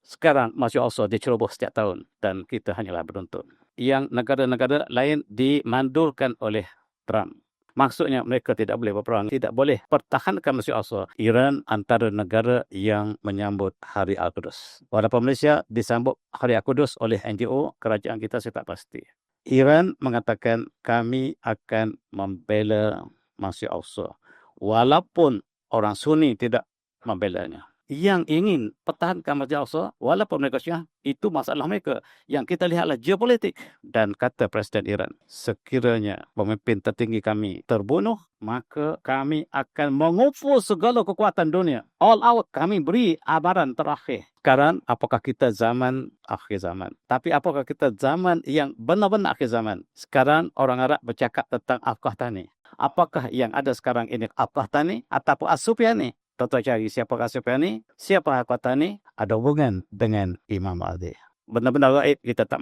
Sekarang, Masya Allah, diceroboh setiap tahun dan kita hanyalah penonton. Yang negara-negara lain dimandulkan oleh Trump. Maksudnya mereka tidak boleh berperang, tidak boleh pertahankan Masya Allah. Iran antara negara yang menyambut Hari Al-Quds. Walaupun Malaysia disambut Hari Al-Quds oleh NGO, kerajaan kita saya tak pasti. Iran mengatakan kami akan membela Masya Allah. Walaupun orang Sunni tidak membelanya. Yang ingin pertahankan Masjid Al-Aqsa, walaupun mereka Syiah, itu masalah mereka. Yang kita lihatlah geopolitik. Dan kata Presiden Iran, sekiranya pemimpin tertinggi kami terbunuh, maka kami akan mengumpul segala kekuatan dunia. All out, kami beri amaran terakhir. Sekarang, apakah kita zaman akhir zaman? Tapi apakah kita zaman yang benar-benar akhir zaman? Sekarang, orang Arab bercakap tentang Al-Qahtani. Apakah yang ada sekarang ini Al-Qahtani ataupun As-Sufyani? Tuan-tuan cari siapa Al-Sufyani, siapa Al-Qahtani, ada hubungan dengan Imam Mahdi. Benar-benar gaib, kita tak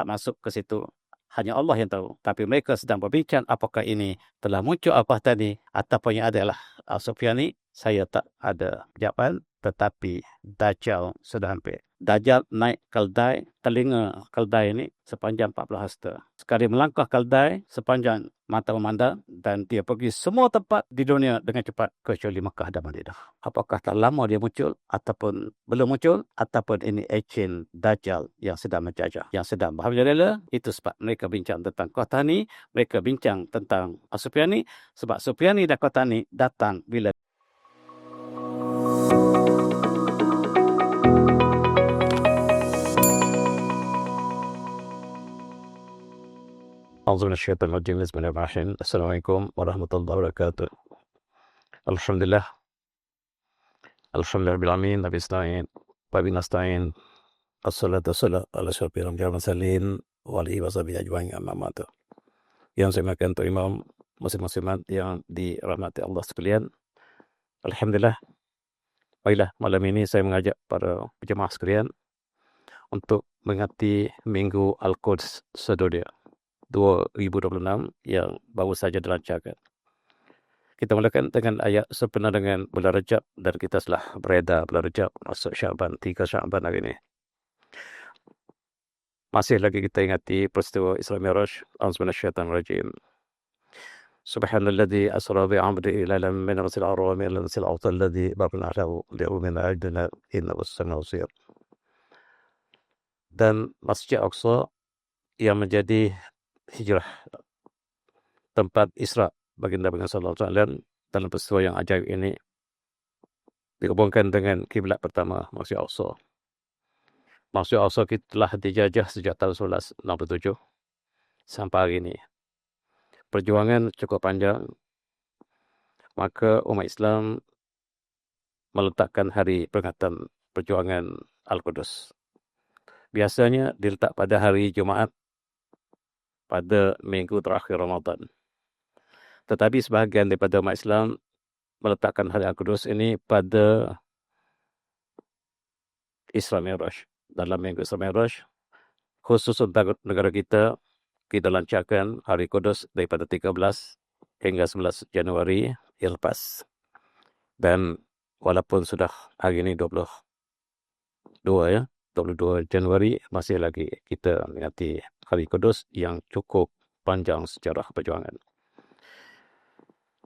masuk ke situ. Hanya Allah yang tahu. Tapi mereka sedang berbincang apakah ini telah muncul Al-Qahtani ataupun yang adalah Al-Sufyani. Saya tak ada jawapan, tetapi Dajjal sudah hampir. Dajjal naik keldai, telinga keldai ini sepanjang 40 hasta. Sekali melangkah keldai sepanjang mata memandang dan dia pergi semua tempat di dunia dengan cepat kecuali Mekah dan Madinah. Apakah tak lama dia muncul ataupun belum muncul ataupun ini ejen Dajjal yang sedang menjajah, yang sedang berhamil. Itu sebab mereka bincang tentang Qahtani, mereka bincang tentang As-Sufyani sebab Sufyani dan Qahtani datang bila Auzubillahiminasyaitonirrajim. Bismillahirrahmanirrahim. Assalamualaikum warahmatullahi wabarakatuh. Alhamdulillah. Alhamdulillahirrahmanirrahim. Nabi Ista'in. Wabi Nasta'in. Assalatu wassalamu ala syafirul mursalin wa alihi wa sahbihi ajma'in amma ba'du. Yang saya makan untuk imam muslim-muslimat yang dirahmati Allah sekalian. Alhamdulillah. Baiklah, malam ini saya mengajak para jemaah sekalian untuk mengingati Minggu Al-Quds sedunia 2026 yang baru saja dilancarkan. Kita mulakan dengan ayat sempena dengan bulan Rajab dan kita telah beredar bulan Rajab masuk Syaban, 3 Syaban hari ini. Masih lagi kita ingati peristiwa Isra Mi'raj. Auzubillahiminasyaitonirrajim. Subhanalladzi asra bi'abdihi lailan min al-masjidil haram ila al-masjidil aqsa alladzi barakna lahu li'umina ajdina innahu as-sami'ul basir. Dan Masjid Aqsa yang menjadi hijrah, tempat Isra baginda Nabi sallallahu alaihi wasallam, dalam peristiwa yang ajaib ini dihubungkan dengan kiblat pertama Masjid Aqsa. Masjid Aqsa telah dijajah sejak tahun 1967 sampai hari ini. Perjuangan cukup panjang, maka umat Islam meletakkan hari peringatan perjuangan Al-Quds. Biasanya diletak pada hari Jumaat pada minggu terakhir Ramadan. Tetapi sebahagian daripada umat Islam meletakkan hari Al-Quds ini pada Isra Mi'raj. Dalam minggu Isra Mi'raj, khusus untuk negara kita lancarkan hari Qudus daripada 13 hingga 11 Januari yang lepas. Dan walaupun sudah hari ini 22 Januari, masih lagi kita mengingati hari Qudus yang cukup panjang sejarah perjuangan.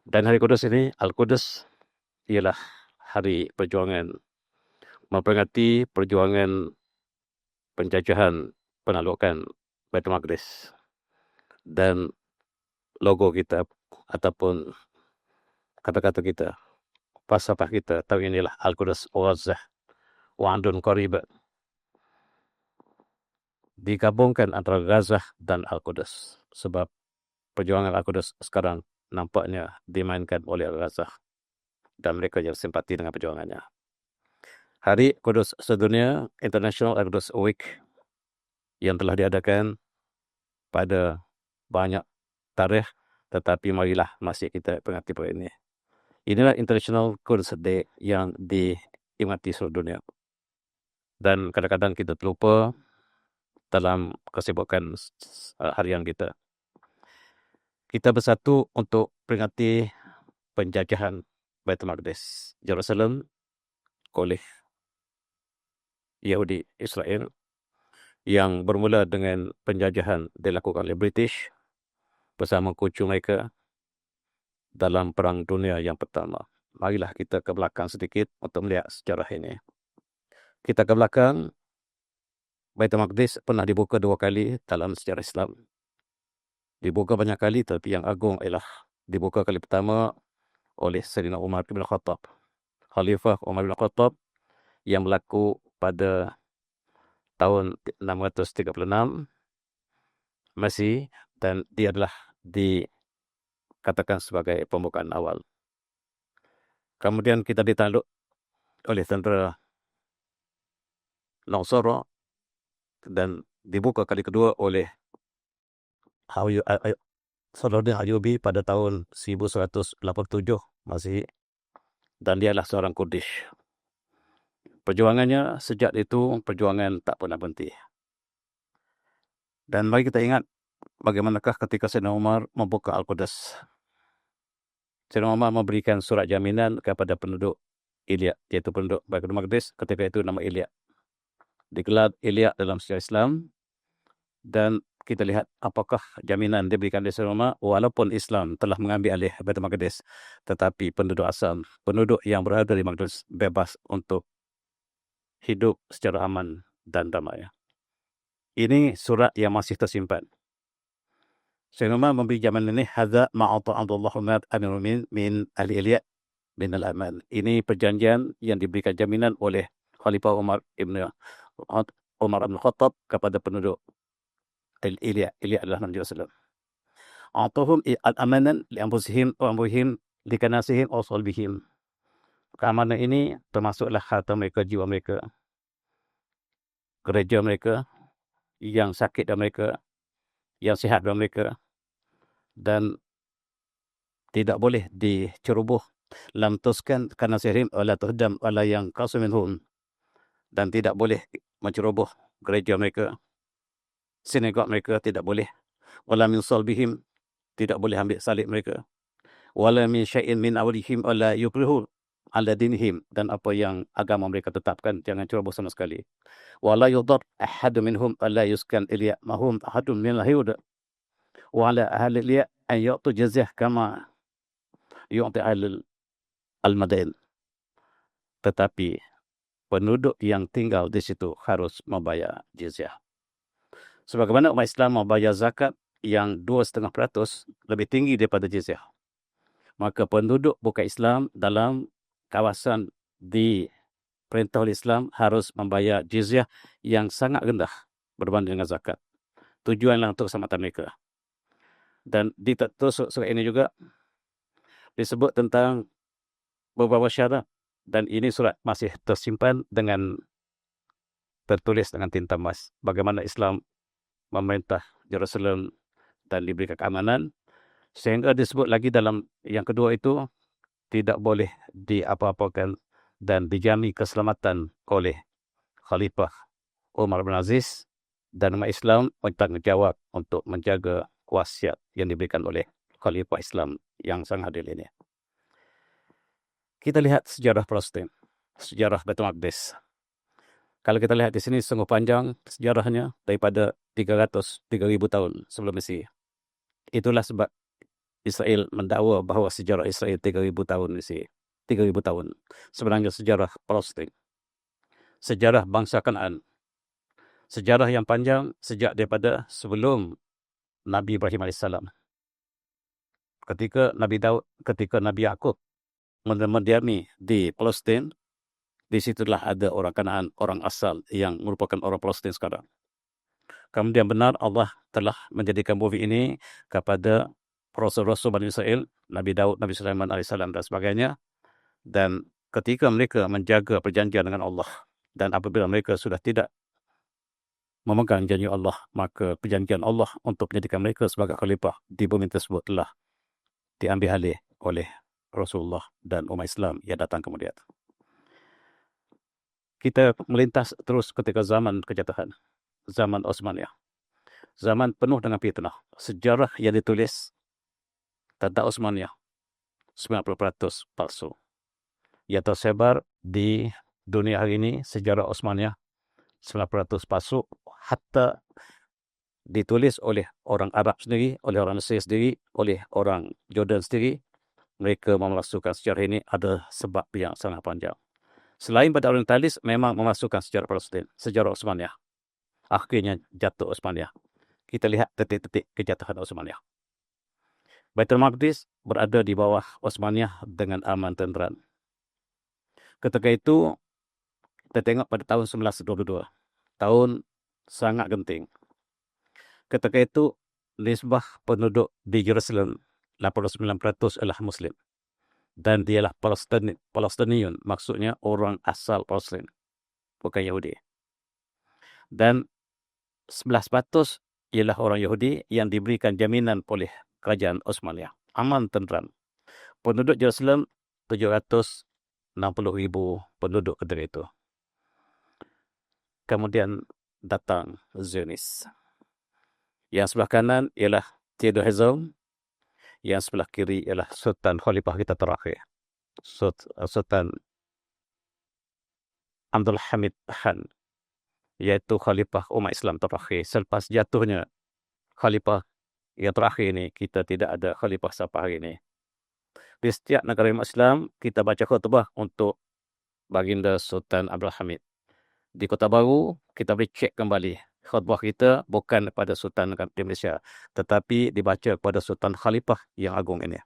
Dan hari Qudus ini, Al-Quds, ialah hari perjuangan memperingati perjuangan penjajahan penaklukan Baitul Maqdis. Dan logo kita ataupun kata-kata kita, falsafah kita tahun inilah Al-Quds Ghazah wa Adun Qarib. Digabungkan antara Gaza dan Al-Quds sebab perjuangan Al-Quds sekarang nampaknya dimainkan oleh Gaza dan mereka yang simpati dengan perjuangannya. Hari Qudus sedunia, International Al-Quds Week, yang telah diadakan pada banyak tarikh, tetapi marilah masih kita peringati pada ini. Inilah International Quds Day yang diingati seluruh dunia. Dan kadang-kadang kita terlupa dalam kesibukan harian kita. Kita bersatu untuk peringati penjajahan Baitul Maqdis, Jerusalem, oleh Yahudi Israel yang bermula dengan penjajahan dilakukan oleh British bersama kucu mereka dalam Perang Dunia yang Pertama. Marilah kita ke belakang sedikit untuk melihat sejarah ini. Kita ke belakang, Baitul Maqdis pernah dibuka 2 kali dalam sejarah Islam. Dibuka banyak kali, tapi yang agung ialah dibuka kali pertama oleh Sayyidina Umar bin Khattab. Khalifah Umar bin Khattab yang berlaku pada tahun 636 Masih, dan dia adalah dikatakan sebagai pembukaan awal. Kemudian kita ditakluk oleh tentera Nasara dan dibuka kali kedua oleh Salahuddin Ayyubi pada tahun 1187 Masih, dan dia adalah seorang Kurdish. Perjuangannya sejak itu perjuangan tak pernah berhenti. Dan mari kita ingat bagaimanakah ketika Sayyidina Umar membuka Al-Quds. Sayyidina Umar memberikan surat jaminan kepada penduduk Ilyak, iaitu penduduk Baitul Maqdis. Ketika itu nama Ilyak. Digelar Ilyak dalam sejarah Islam. Dan kita lihat apakah jaminan diberikan oleh Sayyidina Umar, walaupun Islam telah mengambil alih Baitul Maqdis, tetapi penduduk asal, penduduk yang berada di Maqdis bebas untuk hidup secara aman dan damai. Ini surat yang masih tersimpan. Sayyidina Umar memberi jaminan ini, hadza ma'ata Abdullah Amirul min ahli Ilyak min al-aman. Ini perjanjian yang diberikan jaminan oleh Khalifah Umar bin Khattab kepada penduduk Ilyak. Ilyak adalah Nabi Sallallahu. A'tahum al-amanan li anfusihim wa amwalihim li kanasihim wa salbihim. Keamanan ini termasuklah harta mereka, jiwa mereka, gereja mereka, yang sakit dan mereka, yang sihat dan mereka, dan tidak boleh diceroboh. Lam tuskan kanasihim wala tuhdam wala yang qasu minhum. Dan tidak boleh menceroboh gereja mereka, sinagog mereka tidak boleh. Wala min salbihim, tidak boleh ambil salib mereka. Wala min syai'in min awlihim wala yukrihu ala dinihim, dan apa yang agama mereka tetapkan jangan ceroboh sama sekali. Wala yudar ahad minhum wala yuskan Ilyak mahum ahadun min al-yahud. Wala ahli Ilyak an yu'tu jazyah kama yu'ti al-madain. Tetapi penduduk yang tinggal di situ harus membayar jizyah. Sebagaimana umat Islam membayar zakat yang 2,5% lebih tinggi daripada jizyah, maka penduduk bukan Islam dalam kawasan di perintah oleh Islam harus membayar jizyah yang sangat rendah berbanding dengan zakat. Tujuanlah untuk keselamatan mereka. Dan di surat ini juga disebut tentang beberapa syarat, dan ini surat masih tersimpan dengan tertulis dengan tinta emas. Bagaimana Islam memerintah Jerusalem dan diberikan keamanan, sehingga disebut lagi dalam yang kedua itu, tidak boleh diapa-apakan dan dijamin keselamatan oleh Khalifah Umar bin Aziz, dan umat Islam bertanggungjawab untuk menjaga wasiat yang diberikan oleh Khalifah Islam yang sangat adil ini. Kita lihat sejarah Palestin, sejarah Baitul Maqdis. Kalau kita lihat di sini sungguh panjang sejarahnya, daripada 3,000 tahun sebelum Mesih. Itulah sebab Israel mendakwa bahawa sejarah Israel 3,000 tahun Mesih. 3,000 tahun. Sebenarnya sejarah Palestin, sejarah bangsa Kanaan, sejarah yang panjang sejak daripada sebelum Nabi Ibrahim AS. Ketika Nabi Yaqub mendiami di Palestin, di situlah ada orang Kanaan, orang asal yang merupakan orang Palestin sekarang. Kemudian benar Allah telah menjadikan bumi ini kepada Rasul-Rasul Bani Israel, Nabi Daud, Nabi Sulaiman AS dan sebagainya. Dan ketika mereka menjaga perjanjian dengan Allah, dan apabila mereka sudah tidak memegang janji Allah, maka perjanjian Allah untuk menjadikan mereka sebagai khalifah di bumi tersebut telah diambil alih oleh Rasulullah dan umat Islam yang datang kemudian. Kita melintas terus ketika zaman kejatuhan, zaman Osmaniyah. Zaman penuh dengan fitnah. Sejarah yang ditulis tentang Osmaniyah 90% palsu. Yang tersebar di dunia hari ini, sejarah Osmaniyah 900 pasuk, hatta ditulis oleh orang Arab sendiri, oleh orang Mesir sendiri, oleh orang Jordan sendiri. Mereka memasukkan sejarah ini ada sebab yang sangat panjang. Selain pada orientalis, memang memasukkan sejarah Palestin, sejarah Osmaniyah. Akhirnya jatuh Osmaniyah. Kita lihat detik-detik kejatuhan Osmaniyah. Baitul Maqdis berada di bawah Osmaniyah dengan aman tenteram. Ketika itu, kita tengok pada tahun 1922. Tahun sangat genting. Ketika itu, nisbah penduduk di Jerusalem 89% adalah Muslim. Dan dialah Palestinian, maksudnya orang asal Palestin, bukan Yahudi. Dan 11% ialah orang Yahudi yang diberikan jaminan oleh kerajaan Osmaniyah. Aman tenteram. Penduduk Jerusalem 760,000 penduduk ketika itu. Kemudian datang Zionis. Yang sebelah kanan ialah Theodor Herzl. Yang sebelah kiri ialah Sultan Khalifah kita terakhir, Sultan Abdul Hamid Khan, iaitu Khalifah umat Islam terakhir. Selepas jatuhnya Khalifah yang terakhir ini, kita tidak ada Khalifah sampai hari ini. Di setiap negara umat Islam, kita baca khutbah untuk baginda Sultan Abdul Hamid. Di Kota Baru, kita boleh cek kembali. Khutbah kita bukan kepada Sultan di Malaysia, tetapi dibaca kepada Sultan Khalifah yang agung ini.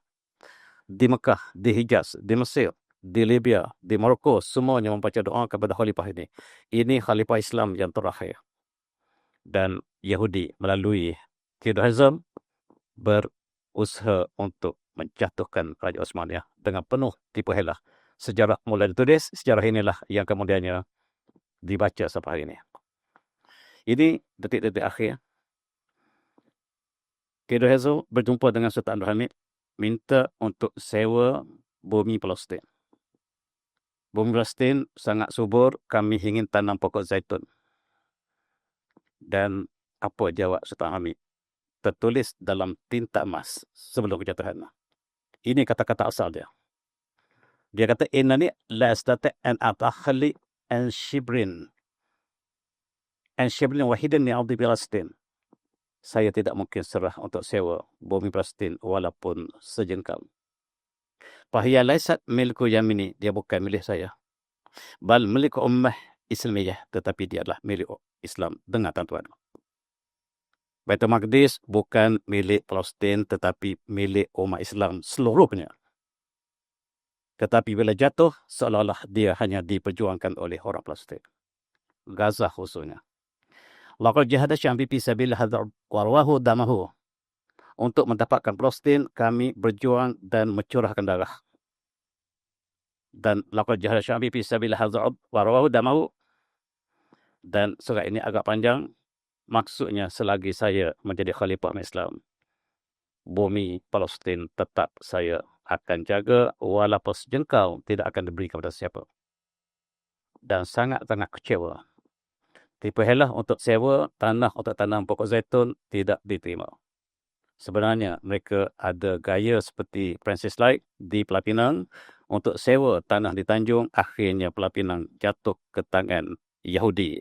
Di Mekah, di Hijaz, di Mesir, di Libya, di Morocco, semuanya membaca doa kepada Khalifah ini. Ini Khalifah Islam yang terakhir. Dan Yahudi melalui Theodor Herzl berusaha untuk menjatuhkan Kerajaan Osmaniyah dengan penuh tipu helah. Sejarah mula ditulis, sejarah inilah yang kemudiannya dibaca sampai hari ini. Ini detik-detik akhir. Theodor Herzl berjumpa dengan Sultan Abdul Hamid, minta untuk sewa bumi Palestin. Bumi Palestin sangat subur, kami ingin tanam pokok zaitun. Dan apa jawab Sultan Hamid? Tertulis dalam tinta emas sebelum kejatuhan. Ini kata-kata asal dia. Dia kata, "Innani la astati' an atakhali an shibrin wahidin li ardi Palestin." Saya tidak mungkin serah untuk sewa bumi Palestin walaupun sejengkal. Fahiya laysat milku yamini, dia bukan milik saya. Bal milik ummah Islamiyah, tetapi dia adalah milik Islam. Dengar tuan-tuan. Baitul Maqdis bukan milik Palestin, tetapi milik umat Islam seluruhnya. Tetapi bila jatuh, seolah-olah dia hanya diperjuangkan oleh orang Palestin. Gaza khususnya. Laqad jahada syambi fi sabilillah warwahu damahu. Untuk mendapatkan Palestin, kami berjuang dan mencurahkan darah. Dan laqad jahada syambi fi sabilillah warwahu damahu. Dan surat ini agak panjang. Maksudnya, selagi saya menjadi Khalifah Islam, bumi Palestin tetap saya akan jaga, walaupun sejengkal tidak akan diberi kepada siapa. Dan sangat-sangat kecewa. Tipu helah untuk sewa tanah untuk tanam pokok zaitun tidak diterima. Sebenarnya mereka ada gaya seperti Francis Light di Pulau Pinang untuk sewa tanah di Tanjung. Akhirnya Pulau Pinang jatuh ke tangan Yahudi,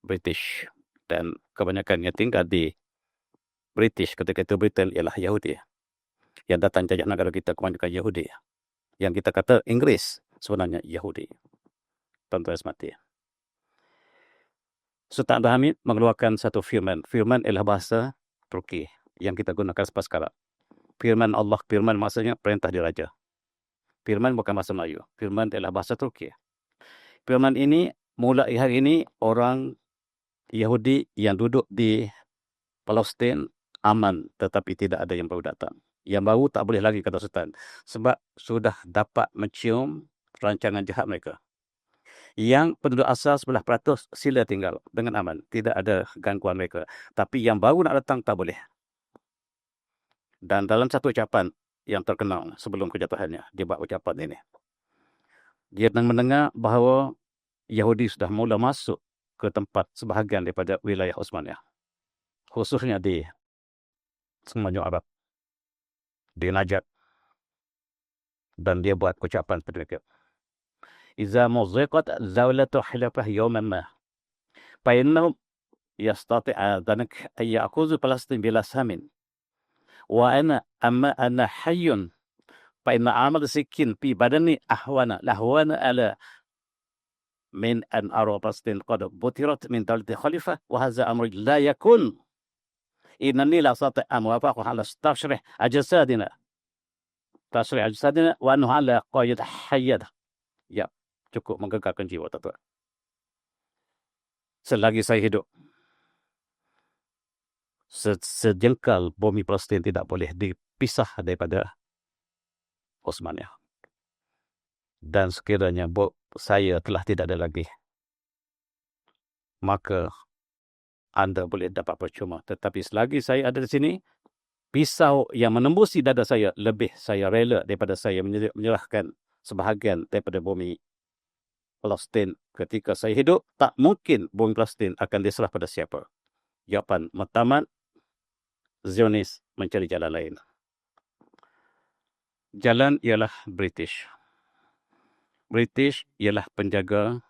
British. Dan kebanyakan yang tinggal di British ketika itu Britain ialah Yahudi. Yang datang jajah negara kita kebanyakan Yahudi. Yang kita kata Inggris sebenarnya Yahudi. Tuan-tuan semati. Sultan Abdul Hamid mengeluarkan satu firman. Firman ialah bahasa Turki yang kita gunakan sampai sekarang. Firman Allah, firman maksudnya perintah diraja. Firman bukan bahasa Melayu. Firman ialah bahasa Turki. Firman ini mulai hari ini orang Yahudi yang duduk di Palestin aman, tetapi tidak ada yang baru datang. Yang baru tak boleh lagi, kata Sultan, sebab sudah dapat mencium rancangan jahat mereka. Yang penduduk asal 11% sila tinggal dengan aman, tidak ada gangguan mereka. Tapi yang baru nak datang tak boleh. Dan dalam satu ucapan yang terkenal sebelum kejatuhannya, dia buat ucapan ini. Dia mendengar bahawa Yahudi sudah mula masuk ke tempat sebahagian daripada wilayah Osmaniyah. Khususnya di Semenanjung Arab, di Najat. Dan dia buat ucapan seperti itu. Iza muziqat zawlatu khilafah yawman ma. فإنهم يستطيع ذلك أن يأخذوا فلسطين بلا ثمن أما أنا حي فإن عمل سكين في بدني لهوان على من أن أرى فلسطين قد بترت من دولة الخليفة وهذا أمر لا يكون إنني لا أستطيع أن أوافق على تشريح أجسادنا وأنه على قيد حياة. Ya, cukup menggegarkan jiwa, tuan-tuan. Selagi saya hidup, sejengkal bumi Palestin tidak boleh dipisah daripada Osmania. Dan sekiranya saya telah tidak ada lagi, maka anda boleh dapat percuma. Tetapi selagi saya ada di sini, pisau yang menembusi dada saya lebih saya rela daripada saya menyerahkan sebahagian daripada bumi Palestin. Ketika saya hidup, tak mungkin bumi Palestin akan diserah pada siapa. Jawapan matamat, Zionis mencari jalan lain. Jalan ialah British. British ialah penjaga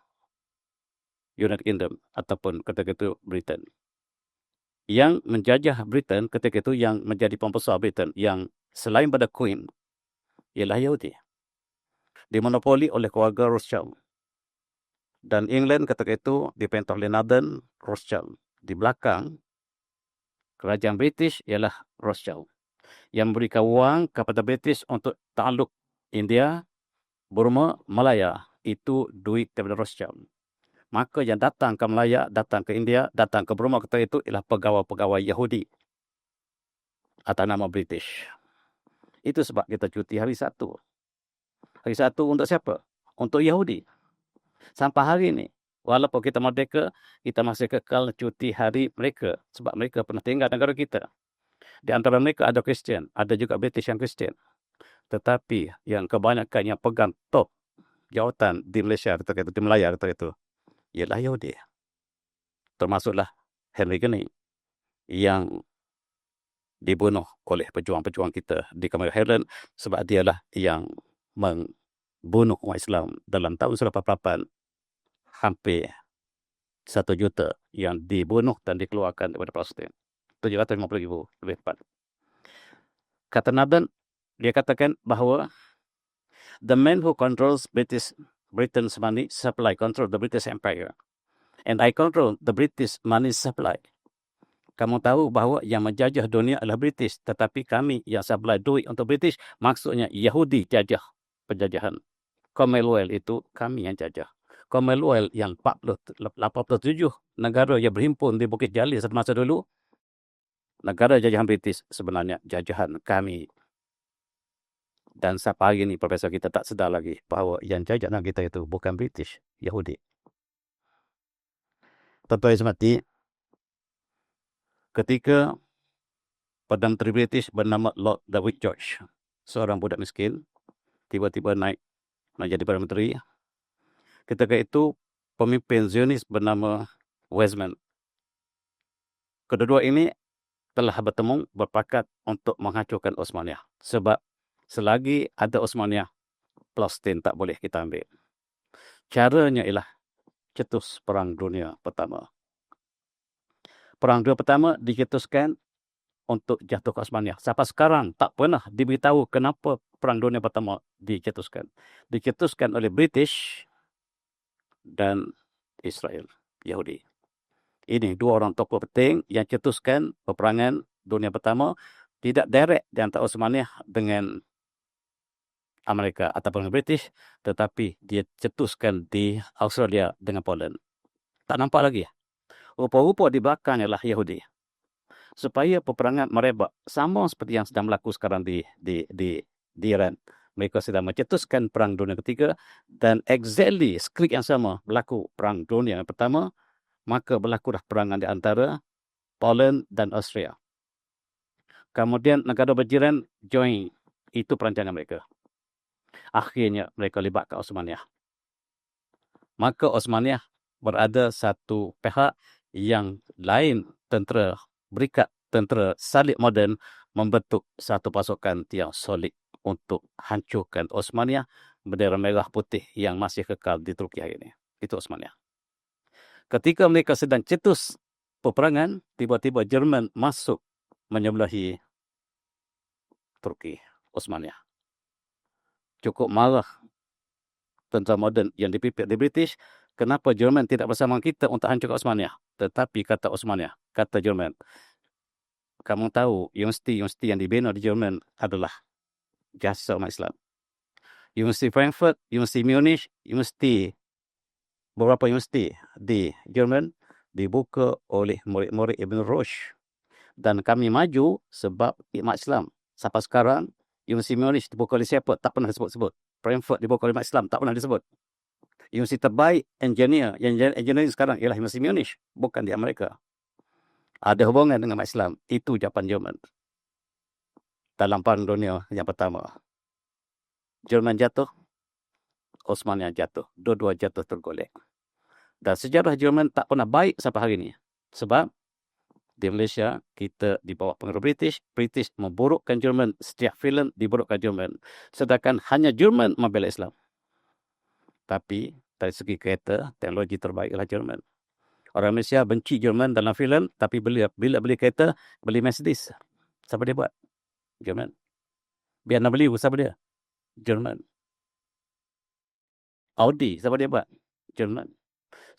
United Kingdom ataupun ketika itu Britain. Yang menjajah Britain ketika itu, yang menjadi pembesar Britain, yang selain pada Queen, ialah Yahudi. Dimonopoli oleh keluarga Rothschild. Dan England ketika itu diperintah oleh Nathan Rothschild. Di belakang kerajaan British ialah Rothschild, yang memberikan wang kepada British untuk takluk India, Burma, Malaya. Itu duit daripada Rothschild. Maka yang datang ke Malaya, datang ke India, datang ke Burma ketika itu ialah pegawai-pegawai Yahudi atas nama British. Itu sebab kita cuti hari Sabtu. Hari Sabtu untuk siapa? Untuk Yahudi. Sampai hari ini, walaupun kita merdeka, kita masih kekal cuti hari mereka. Sebab mereka pernah tinggal negara kita. Di antara mereka ada Kristian, ada juga British yang Kristian. Tetapi yang kebanyakan yang pegang top jawatan di Malaysia ketika itu, di Melaya ketika itu, ialah Yahudi. Termasuklah Henry Geni yang dibunuh oleh pejuang-pejuang kita di Kemahiran Highland sebab dialah yang membunuh umat Islam dalam tahun 1988. Hampir 1 juta yang dibunuh dan dikeluarkan daripada Palestin. 750,000 lebih tepat. Kata Nathan, dia katakan bahawa the man who controls Britain's money supply control the British Empire. And I control the British money supply. Kamu tahu bahawa yang menjajah dunia adalah British, tetapi kami yang supply duit untuk British, maksudnya Yahudi jajah penjajahan. Commonwealth itu kami yang jajah. Commonwealth yang 87 negara yang berhimpun di Bukit Jalil semasa dulu, negara jajahan British sebenarnya jajahan kami. Dan sampai hari ini Profesor kita tak sedar lagi bahawa yang jajahan kita itu bukan British, Yahudi. Tuan-tuan yang hormati, ketika Perdana Menteri British bernama Lord David George, seorang budak miskin, tiba-tiba naik menjadi Perdana Menteri. Ketika itu pemimpin Zionis bernama Weizmann. Kedua-dua ini telah bertemu berpakat untuk menghancurkan Osmania. Sebab selagi ada Osmania, Palestin tak boleh kita ambil. Caranya ialah cetus Perang Dunia Pertama. Perang Dunia Pertama dicetuskan untuk jatuh ke Osmania. Sampai sekarang tak pernah diberitahu kenapa Perang Dunia Pertama dicetuskan. Dicetuskan oleh British dan Israel, Yahudi. Ini dua orang tokoh penting yang cetuskan peperangan dunia pertama, tidak direct di antara Osmania dengan Amerika ataupun British, tetapi dia cetuskan di Australia dengan Poland. Tak nampak lagi. Rupa-rupa di belakang ialah Yahudi. Supaya peperangan merebak sama seperti yang sedang berlaku sekarang di Iran. Mereka sedang mencetuskan Perang Dunia Ketiga dan exactly skrip yang sama berlaku Perang Dunia yang Pertama, maka berlakulah perangan di antara Poland dan Austria. Kemudian negara berjiran join, itu perancangan mereka. Akhirnya mereka libatkan Osmania. Maka Osmania berada satu pihak yang lain, tentera berikat, tentera salib moden, membentuk satu pasukan yang solid untuk hancurkan Osmania, bendera merah putih yang masih kekal di Turki hari ini. Itu Osmania. Ketika mereka sedang cetus peperangan, tiba-tiba Jerman masuk menyebelahi Turki, Osmania. Cukup marah tentera moden yang dipimpin di British, kenapa Jerman tidak bersama kita untuk hancurkan Osmania? Tetapi kata Osmania, kata Jerman, kamu tahu universiti-universiti yang dibina di Jerman adalah jasa umat Islam. Universiti Frankfurt, Universiti Munich, beberapa universiti di Jerman dibuka oleh murid-murid Ibn Rushd. Dan kami maju sebab umat Islam. Sampai sekarang, Universiti Munich dibuka oleh siapa? Tak pernah disebut-sebut. Frankfurt dibuka oleh umat Islam, tak pernah disebut. Universiti terbaik engineering sekarang ialah Universiti Munich, bukan di Amerika. Ada hubungan dengan umat Islam. Itu ucapan Jerman dalam Perang Dunia yang pertama. Jerman jatuh, Osmania jatuh. Dua-dua jatuh tergolek. Dan sejarah Jerman tak pernah baik sampai hari ini. Sebab di Malaysia, kita di bawah pengaruh British. British memburukkan Jerman. Setiap filem diburukkan Jerman. Sedangkan hanya Jerman membela Islam. Tapi dari segi kereta, teknologi terbaik ialah Jerman. Orang Malaysia benci Jerman dalam filem, tapi bila beli kereta, beli Mercedes. Siapa dia buat? Jerman. Biar nak beli, siapa dia? Jerman. Audi, siapa dia buat? Jerman.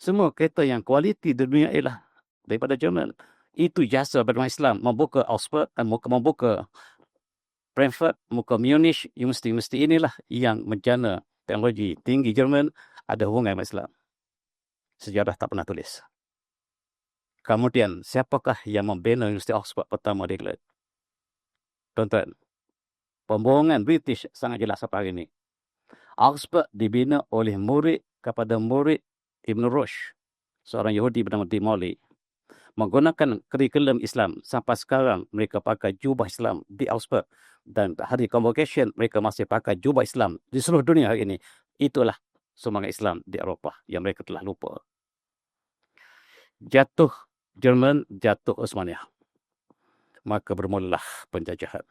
Semua kereta yang kualiti di dunia ialah daripada Jerman. Itu jasa bagi Islam. Membuka Oxford, membuka Frankfurt, membuka Munich, universiti-universiti inilah yang menjana teknologi tinggi Jerman ada hubungan dengan Islam. Sejarah tak pernah tulis. Kemudian, siapakah yang membina Universiti Oxford pertama di England? Tuan-tuan, pembohongan British sangat jelas sampai hari ini. Oxford dibina oleh murid kepada murid Ibn Rushd, seorang Yahudi bernama Dimoli, menggunakan kurikulum Islam. Sampai sekarang mereka pakai jubah Islam di Oxford. Dan hari convocation mereka masih pakai jubah Islam di seluruh dunia hari ini. Itulah semangat Islam di Eropah yang mereka telah lupa. Jatuh Jerman, jatuh Osmania. Maka bermulalah penjajahan.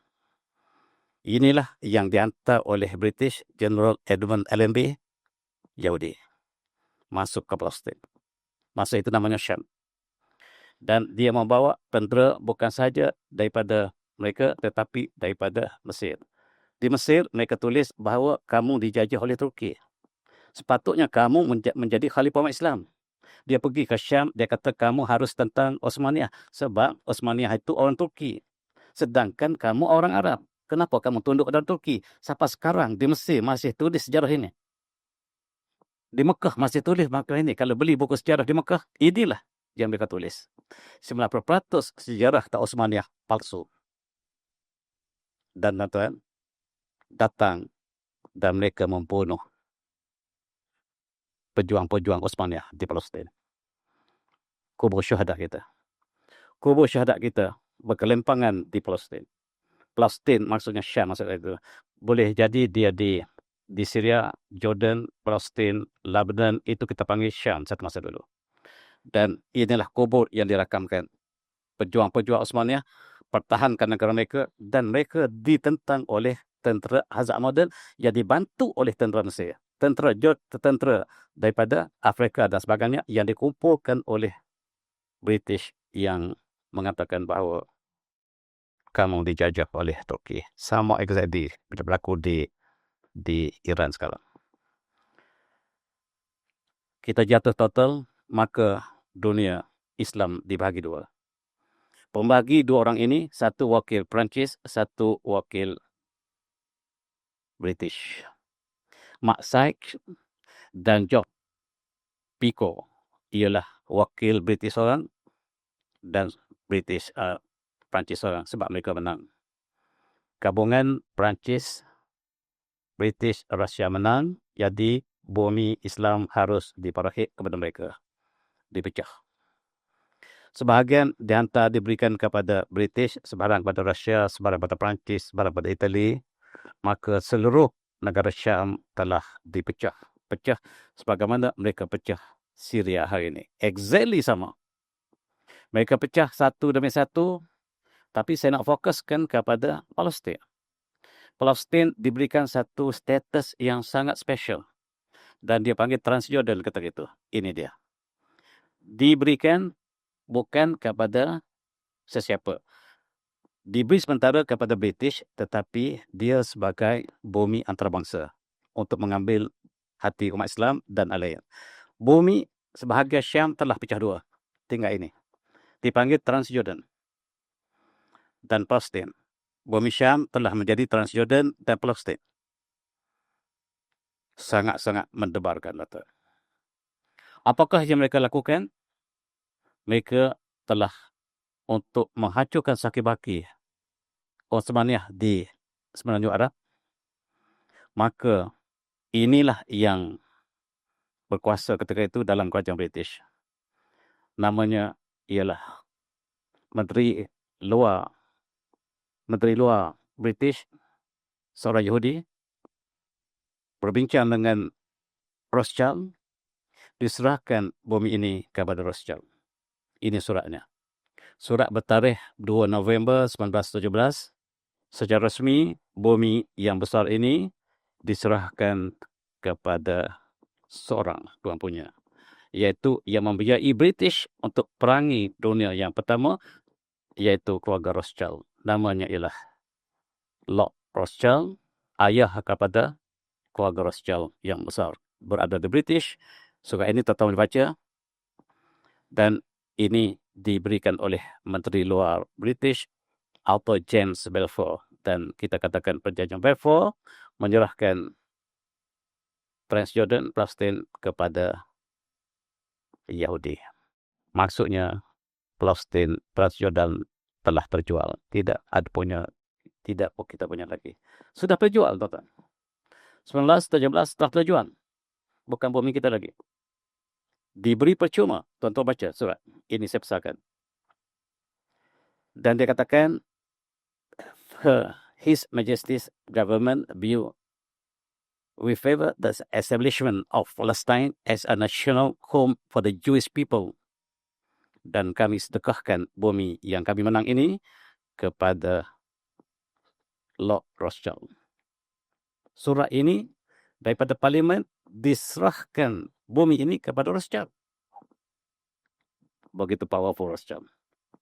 Inilah yang dihantar oleh British General Edmund Allenby, Yahudi, masuk ke Palestin. Masa itu namanya Syam. Dan dia membawa tentera bukan saja daripada mereka, tetapi daripada Mesir. Di Mesir, mereka tulis bahawa kamu dijajah oleh Turki. Sepatutnya kamu menjadi khalifah umat Islam. Dia pergi ke Syam, dia kata kamu harus tentang Osmania. Sebab Osmania itu orang Turki. Sedangkan kamu orang Arab. Kenapa kamu tunduk dalam Turki? Sampai sekarang di Mesir masih tulis sejarah ini. Di Mekah masih tulis masalah ini. Kalau beli buku sejarah di Mekah, inilah yang mereka tulis. 90% sejarah Osmania palsu. Dan tuan datang dan mereka membunuh pejuang-pejuang Osmania di Palestin. Kubur syuhada kita. Kubur syuhada kita berkelimpangan di Palestin. Palestin maksudnya Syam maksudnya itu. Boleh jadi dia di Syria, Jordan, Palestin, Lebanon, itu kita panggil Syam satu masa dulu. Dan inilah kubur yang dirakamkan. Pejuang-pejuang Osmania pertahankan negara mereka dan mereka ditentang oleh tentera Hazak Model yang dibantu oleh tentera Mesir. Tentera daripada Afrika dan sebagainya yang dikumpulkan oleh British yang mengatakan bahawa kamu dijajah oleh Turki. Sama exactly berlaku di Iran sekarang. Kita jatuh total, maka dunia Islam dibagi dua. Pembagi dua orang ini, satu wakil Perancis, satu wakil British. Mark Sykes dan George Picot ialah wakil British orang dan Perancis orang sebab mereka menang. Gabungan Perancis, British, Rusia menang, jadi bumi Islam harus diparahik kepada mereka. Dipecah. Sebahagian dihantar diberikan kepada British, sebarang pada Rusia, sebarang pada Perancis, sebarang pada Itali. Maka seluruh negara Syam telah dipecah. Pecah sebagaimana mereka pecah Syria hari ini. Exactly sama. Mereka pecah satu demi satu, tapi saya nak fokuskan kepada Palestin. Palestin diberikan satu status yang sangat special. Dan dia panggil Transjordan kata gitu. Ini dia. diberikan bukan kepada sesiapa. Diberi sementara kepada British, tetapi dia sebagai bumi antarabangsa untuk mengambil hati umat Islam dan lain. Bumi sebahagian Syam telah pecah dua. Tinggal ini. Dipanggil Transjordan dan Palestin. Bumi Syam telah menjadi Transjordan dan Palestin. Sangat-sangat mendebarkan, Dato'. Apakah yang mereka lakukan? Mereka telah untuk menghancurkan sakit-baki Osmaniyah di Semenanjung Arab. Maka inilah yang berkuasa ketika itu dalam kerajaan British. Namanya ialah Menteri Luar British, seorang Yahudi, berbincang dengan Rothschild, diserahkan bumi ini kepada Rothschild. Ini suratnya. Surat bertarikh 2 November 1917. Secara resmi, bumi yang besar ini diserahkan kepada seorang tuan punya, iaitu yang membiayai British untuk perangi dunia yang pertama, iaitu keluarga Rothschild. Namanya ialah Lord Rothschild, ayah kepada keluarga Rothschild yang besar. Berada di British. Surat ini tuan-tuan dibaca. Dan ini diberikan oleh Menteri Luar British, Arthur James Balfour. Dan kita katakan perjanjian Balfour menyerahkan Transjordan, Palestin kepada Yahudi. Maksudnya Palestin, Transjordan telah terjual. Tidak kita punya lagi. Sudah terjual, tuan-tuan. 1917 telah terjual. Bukan bumi kita lagi. Diberi percuma. Tuan-tuan baca surat. Ini saya besarkan. Dan dia katakan, His Majesty's government view we favor the establishment of Palestine as a national home for the Jewish people. Dan kami sedekahkan bumi yang kami menang ini kepada Lord Rothschild. Surat ini daripada parlimen diserahkan bumi ini kepada Rothschild. Begitu powerful Rothschild.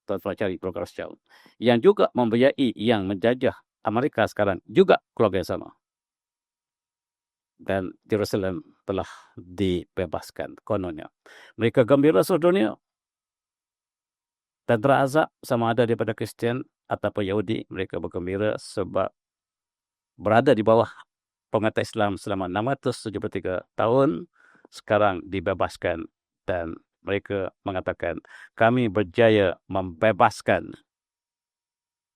Tuan-tuan cari keluarga Rothschild. Yang juga membiayai yang menjajah Amerika sekarang juga keluarga yang sama. Dan Jerusalem telah dibebaskan kononnya. Mereka gembira seluruh dunia. Dan terazab sama ada daripada Kristian ataupun Yahudi. Mereka bergembira sebab berada di bawah penguasa Islam selama 673 tahun. Sekarang dibebaskan. Dan mereka mengatakan, kami berjaya membebaskan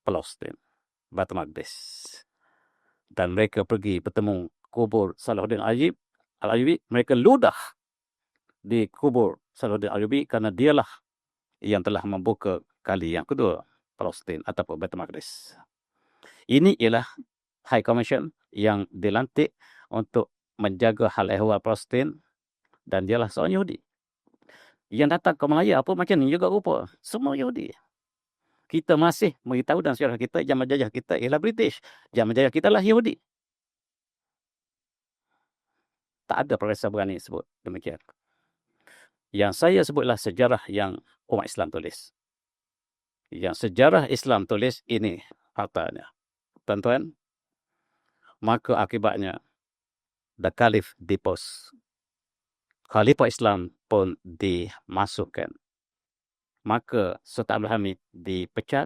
Palestin, Baitul Maqdis. Dan mereka pergi bertemu kubur Salahuddin Al-Ayyubi. Mereka ludah di kubur Salahuddin Al-Ayyubi kerana dialah yang telah membuka kali yang kedua Palestin ataupun Baitul Maqdis. Ini ialah High Commission yang dilantik untuk menjaga hal ehwal Palestin, dan dialah seorang Yahudi. Yang datang ke Melaya apa macam ni juga rupa. Semua Yahudi. Kita masih beritahu dalam sejarah kita yang menjajah kita ialah British. Yang menjajah kita lah Yahudi. Tak ada Profesor berani sebut demikian. Yang saya sebutlah sejarah yang umat Islam tulis. Yang sejarah Islam tulis ini faktanya. Tuan-tuan, maka akibatnya the Caliph deposed. Khalifah Islam pun dimasukkan. Maka Sultan Abdul Hamid dipecat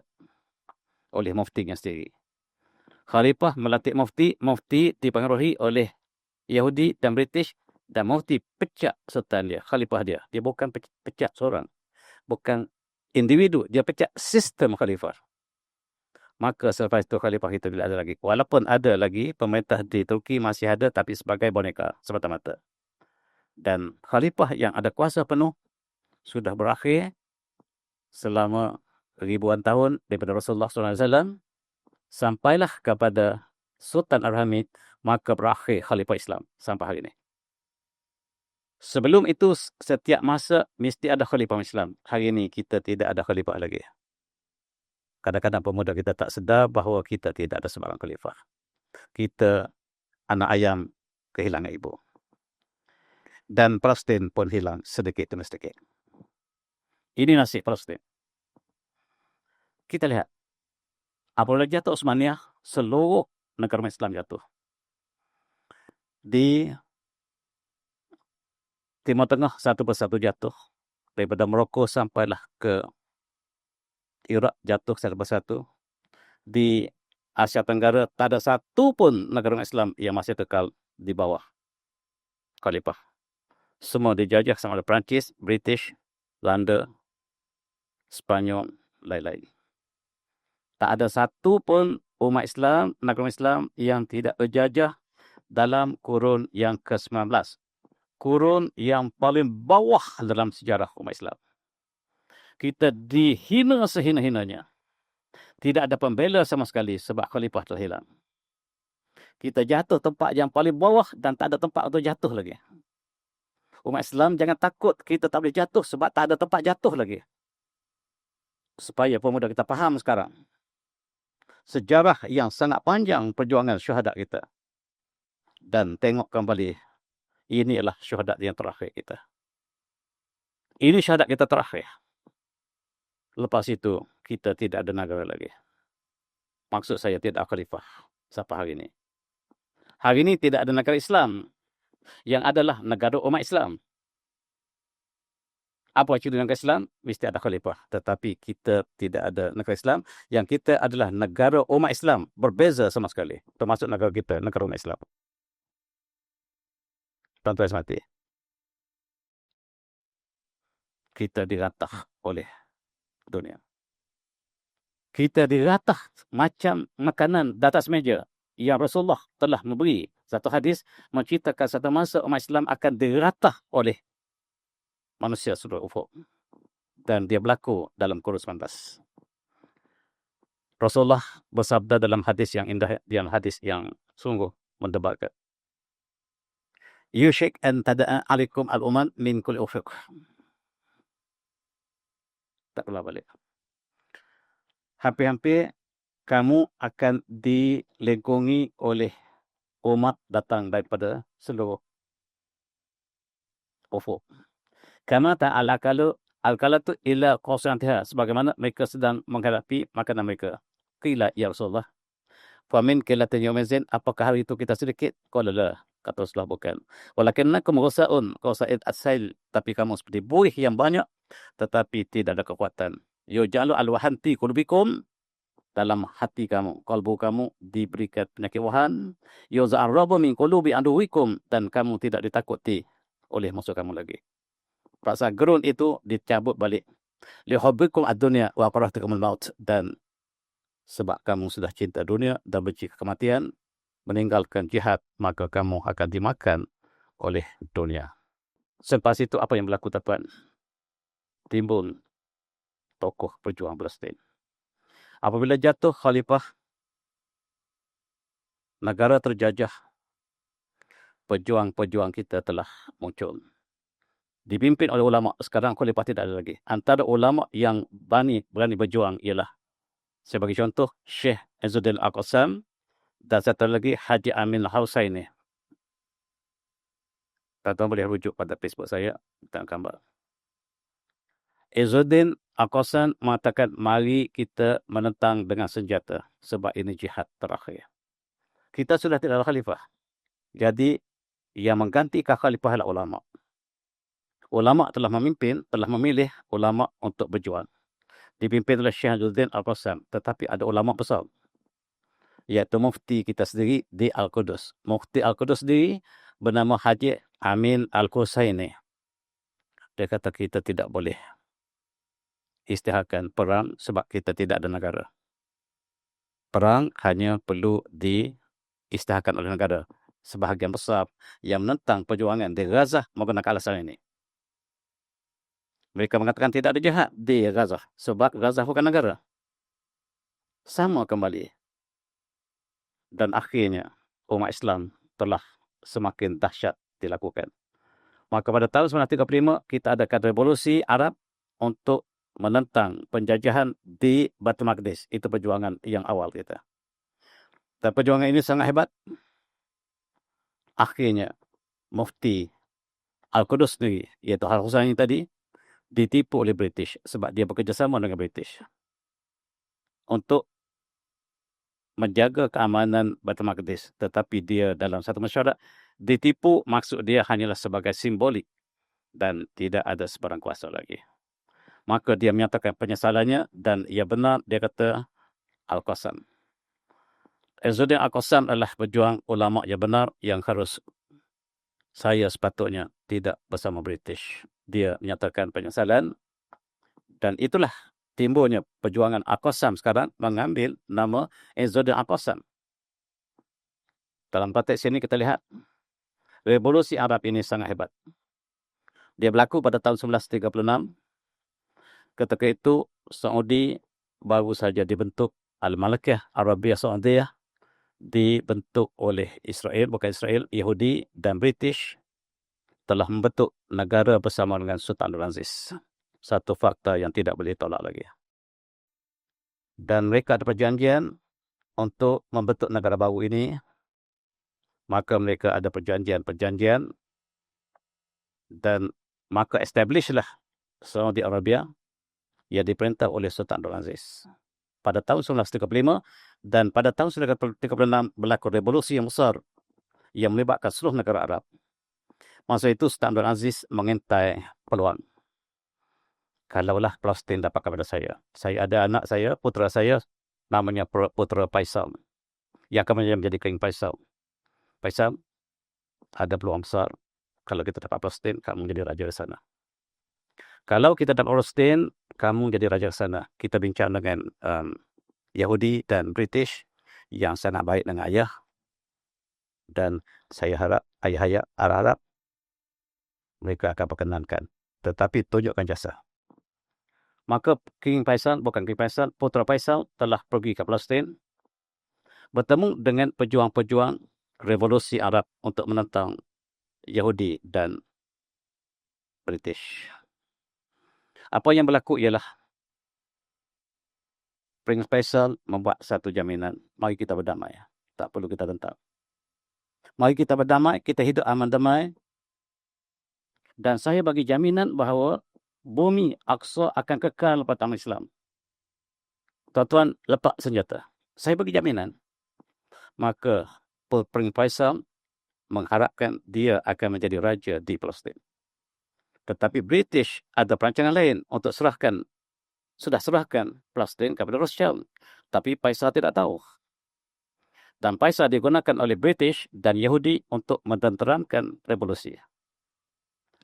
oleh muftinya sendiri. Khalifah melantik mufti dipengaruhi oleh Yahudi dan British, dan mufti pecat sultan dia, khalifah dia. Dia bukan pecat seorang. Bukan individu, dia pecat sistem khalifah. Maka selepas itu khalifah itu tidak ada lagi. Walaupun ada lagi, pemerintah di Turki masih ada, tapi sebagai boneka semata-mata. Dan khalifah yang ada kuasa penuh sudah berakhir selama ribuan tahun daripada Rasulullah SAW sampailah kepada Sultan Al-Hamid, maka berakhir khalifah Islam sampai hari ini. Sebelum itu, setiap masa mesti ada khalifah Islam. Hari ini kita tidak ada khalifah lagi. Kadang-kadang pemuda kita tak sedar bahawa kita tidak ada sebarang khalifah. Kita anak ayam kehilangan ibu. Dan Palestin pun hilang sedikit demi sedikit. Ini nasib Palestin. Kita lihat, apabila jatuh Utsmaniyah, seluruh negara Islam jatuh. Di Timur Tengah satu persatu jatuh. Daripada Morocco sampailah ke Iraq jatuh satu persatu. Di Asia Tenggara tak ada satu pun negara Islam yang masih kekal di bawah khalifah. Semua dijajah sama oleh Perancis, British, Belanda, Spanyol, lain-lain. Tak ada satu pun umat Islam, negara Islam yang tidak berjajah dalam kurun yang ke-19. Kurun yang paling bawah dalam sejarah umat Islam. Kita dihina sehina-hinanya. Tidak ada pembela sama sekali sebab khalifah telah hilang. Kita jatuh tempat yang paling bawah dan tak ada tempat untuk jatuh lagi. Umat Islam jangan takut kita tak boleh jatuh sebab tak ada tempat jatuh lagi. Supaya pemuda kita faham sekarang. Sejarah yang sangat panjang perjuangan syuhada kita. Dan tengok kembali, ini adalah syuhada yang terakhir kita. Ini syuhada kita terakhir. Lepas itu, kita tidak ada negara lagi. Maksud saya tidak ada khalifah sampai hari ini. Hari ini tidak ada negara Islam yang adalah negara umat Islam. Apa ciri negara Islam? Mesti ada khalifah. Tetapi kita tidak ada negara Islam. Yang kita adalah negara umat Islam. Berbeza sama sekali. Termasuk negara kita, negara umat Islam. Tuan-tuan semati. Kita diratah oleh dunia. Kita diratah macam makanan di atas meja. Yang Rasulullah telah memberi satu hadis menceritakan satu masa umat Islam akan diratah oleh manusia seluruh ufuk. Dan dia berlaku dalam kurun 19. Rasulullah bersabda dalam hadis yang indah, dalam hadis yang sungguh mendebarkan. Yushik an tada'a alaikum al-umam min kulli ufuq. Tak pula balik. Hampir-hampir kamu akan dilingkungi oleh umat datang daripada seluruh ufuk. Kama ta'ala al-kala tu ila qasyantiha, sebagaimana mereka sedang menghadapi makanan mereka. Qila ya Rasulullah, famin qilatin yawmizin, apakah hari itu kita sedikit? Qala la, kata Rasulullah bukan. Walakinnakum ghusa'un qasa'id as-sail, tapi kamu seperti buih yang banyak tetapi tidak ada kekuatan. Yujalu al-wahanti qulubikum, dalam hati kamu, kalbu kamu diberikan penyakit wahan. Yuza'arrabu min qulubi aduwikum, dan kamu tidak ditakuti oleh musuh kamu lagi. Paksa gerun itu dicabut balik. Lihubbikum ad-dunya wa qarahtukumul maut, dan sebab kamu sudah cinta dunia dan benci kematian, meninggalkan jihad, maka kamu akan dimakan oleh dunia. Selepas itu apa yang berlaku tuan? Timbul tokoh perjuang Palestin. Apabila jatuh khalifah, negara terjajah, pejuang-pejuang kita telah muncul. Dipimpin oleh ulama. Sekarang khalifah tidak ada lagi. Antara ulama yang berani berjuang ialah, sebagai contoh, Syekh Izzuddin Al-Qassam, dan satu lagi Haji Amin Al-Husaini. Tuan-tuan boleh rujuk pada Facebook saya tentang gambar. Izzuddin Al-Qassam mengatakan, mari kita menentang dengan senjata sebab ini jihad terakhir. Kita sudah tidak ada khalifah. Jadi yang menggantikan khalifah adalah ulama. Ulama telah memimpin, telah memilih ulama untuk berjuang. Dipimpin oleh Syekh Izzuddin Al-Qassam. Tetapi ada ulama besar, iaitu mufti kita sendiri di Al-Qudus. Mufti Al-Qudus sendiri bernama Haji Amin Al-Husaini. Dia kata kita tidak boleh isytiharkan perang sebab kita tidak ada negara. Perang hanya perlu diisytiharkan oleh negara. Sebahagian besar yang menentang perjuangan di Gaza menggunakan alasan ini. Mereka mengatakan tidak ada jihad di Gaza sebab Gaza bukan negara. Sama kembali. Dan akhirnya umat Islam telah semakin dahsyat dilakukan. Maka pada tahun 1935 kita adakan revolusi Arab untuk menentang penjajahan di Baitul Maqdis. Itu perjuangan yang awal kita. Dan perjuangan ini sangat hebat. Akhirnya Mufti Al-Qudus sendiri, iaitu Al-Husaini tadi, ditipu oleh British sebab dia bekerjasama dengan British untuk menjaga keamanan Baitul Maqdis. Tetapi dia dalam satu mesyuarat ditipu, maksud dia hanyalah sebagai simbolik dan tidak ada sebarang kuasa lagi. Maka dia menyatakan penyesalannya dan ia benar, dia kata Al-Qassam. Izzuddin Al-Qassam adalah pejuang ulama yang benar yang harus saya sepatutnya tidak bersama British. Dia menyatakan penyesalan dan itulah timbulnya perjuangan Al-Qassam sekarang mengambil nama Izzuddin Al-Qassam. Dalam konteks ini kita lihat revolusi Arab ini sangat hebat. Dia berlaku pada tahun 1936. Ketika itu Saudi baru saja dibentuk, Al-Malakah Arabiyah Saudiyah dibentuk oleh Israel, bukan Israel, Yahudi dan British telah membentuk negara bersama dengan Sultan Abdul Aziz. Satu fakta yang tidak boleh tolak lagi. Dan mereka ada perjanjian untuk membentuk negara baru ini. Maka mereka ada perjanjian dan maka establishlah Saudi Arabia yang diperintah oleh Sultan Abdul Aziz pada tahun 1935 dan pada tahun 1936 berlaku revolusi yang besar yang melibatkan seluruh negara Arab. Masa itu Sultan Abdul Aziz mengintai peluang. Kalaulah Palestin dapat kepada saya ada anak saya, putera saya namanya putera Faisal yang akan menjadi King Faisal. Faisal, ada peluang besar kalau kita dapat Palestin, kamu menjadi raja di sana. Kalau kita dapat Palestin, kamu jadi raja di sana. Kita bincang dengan Yahudi dan British yang sangat baik dengan ayah. Dan saya harap, ayah harap mereka akan perkenankan. Tetapi tunjukkan jasa. Maka King Faisal, bukan King Faisal, putera Faisal telah pergi ke Palestin, bertemu dengan pejuang-pejuang revolusi Arab untuk menentang Yahudi dan British. Apa yang berlaku ialah Prince Faisal membuat satu jaminan, mari kita berdamai. Tak perlu kita tentang. Mari kita berdamai, kita hidup aman damai. Dan saya bagi jaminan bahawa bumi Aqsa akan kekal pada Islam. Tuan-tuan, letak senjata. Saya bagi jaminan. Maka Prince Faisal mengharapkan dia akan menjadi raja di Palestin. Tetapi British ada perancangan lain untuk sudah serahkan Palestin kepada Rothschild. Tapi Faisal tidak tahu. Dan Faisal digunakan oleh British dan Yahudi untuk mententeramkan revolusi.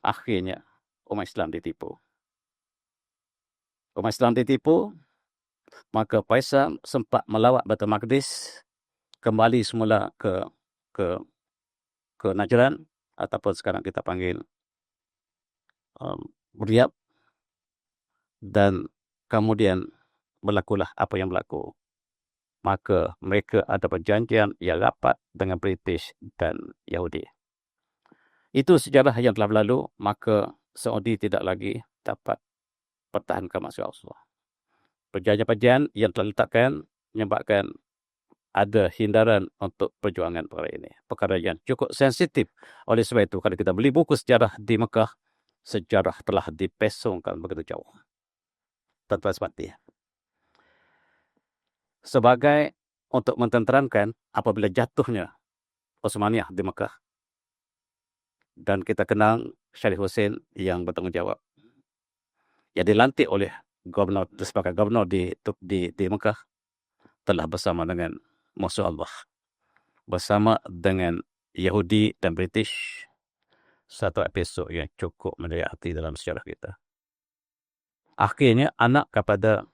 Akhirnya, umat Islam ditipu. Maka Faisal sempat melawat Baitul Maqdis, kembali semula ke Najran, ataupun sekarang kita panggil Riyadh, dan kemudian berlakulah apa yang berlaku. Maka mereka ada perjanjian yang rapat dengan British dan Yahudi. Itu sejarah yang telah berlalu, maka Saudi tidak lagi dapat pertahankan Masjid Al-Aqsa. Perjanjian yang telah diletakkan menyebabkan ada hindaran untuk perjuangan perkara ini. Perkara yang cukup sensitif. Oleh sebab itu, kalau kita beli buku sejarah di Mekah, sejarah telah dipesongkan begitu jauh. Tanpa sebati. Sebagai untuk mententeramkan apabila jatuhnya Osmaniyah di Mekah. Dan kita kenal Syarif Hussein yang bertanggungjawab. Yang dilantik oleh gubernur, sebagai gubernur di Mekah, telah bersama dengan musuh Allah. Bersama dengan Yahudi dan British. Satu episod yang cukup mendayak hati dalam sejarah kita. Akhirnya anak kepada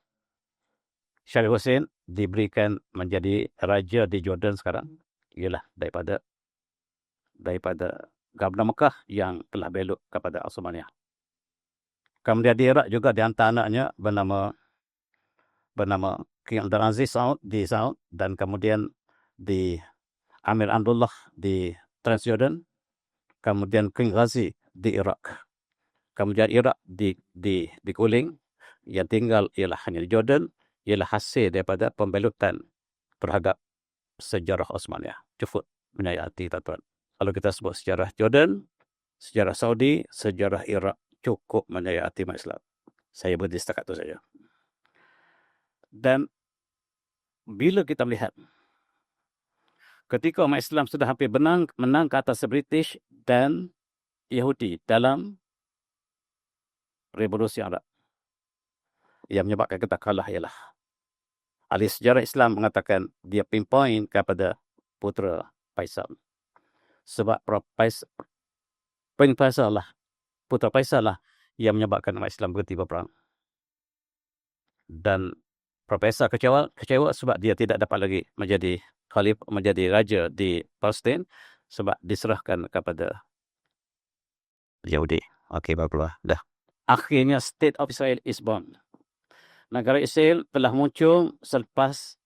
Syarif Hussein diberikan menjadi raja di Jordan sekarang. Ialah daripada gubernur Mekah yang telah belok kepada Osmaniyah. Kemudian di Iraq juga di antara anaknya bernama King Abdul Aziz Saud di Saud, dan kemudian di Amir Abdullah di Transjordan, kemudian King Ghazi di Iraq. Kemudian Iraq diguling, yang tinggal ialah hanya di Jordan, ialah hasil daripada pembelutan terhadap sejarah Osmaniyah. Cukup menyayat hati, tuan-tuan. Kalau kita sebut sejarah Jordan, sejarah Saudi, sejarah Iraq, cukup menjayati umat Islam. Saya berhenti setakat itu saja. Dan bila kita melihat ketika umat Islam sudah hampir menang ke atas British dan Yahudi dalam revolusi Arab, yang menyebabkan kita kalah ialah ahli sejarah Islam mengatakan dia pinpoint kepada putera Faisal. Sebab putera Faisal lah yang menyebabkan umat Islam berhenti berperang. Dan Profesor kecewa sebab dia tidak dapat lagi menjadi raja di Palestin sebab diserahkan kepada Yahudi. Okey, barulah dah. Akhirnya State of Israel is born. Negara Israel telah muncul selepas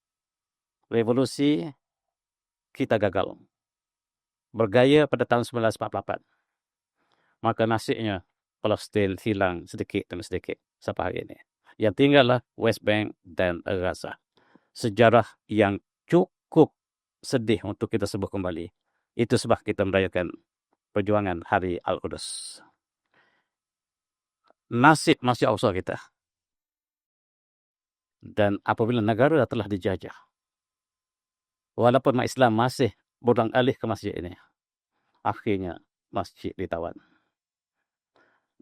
revolusi kita gagal. Bergaya pada tahun 1948. Maka nasibnya Palestin hilang sedikit demi sedikit sampai hari ini. Yang tinggallah West Bank dan Gaza. Sejarah yang cukup sedih untuk kita sebut kembali. Itu sebab kita merayakan perjuangan Hari Al-Quds. Nasib masih usaha kita. Dan apabila negara telah dijajah, walaupun umat Islam masih berulang alih ke masjid ini, akhirnya masjid ditawan.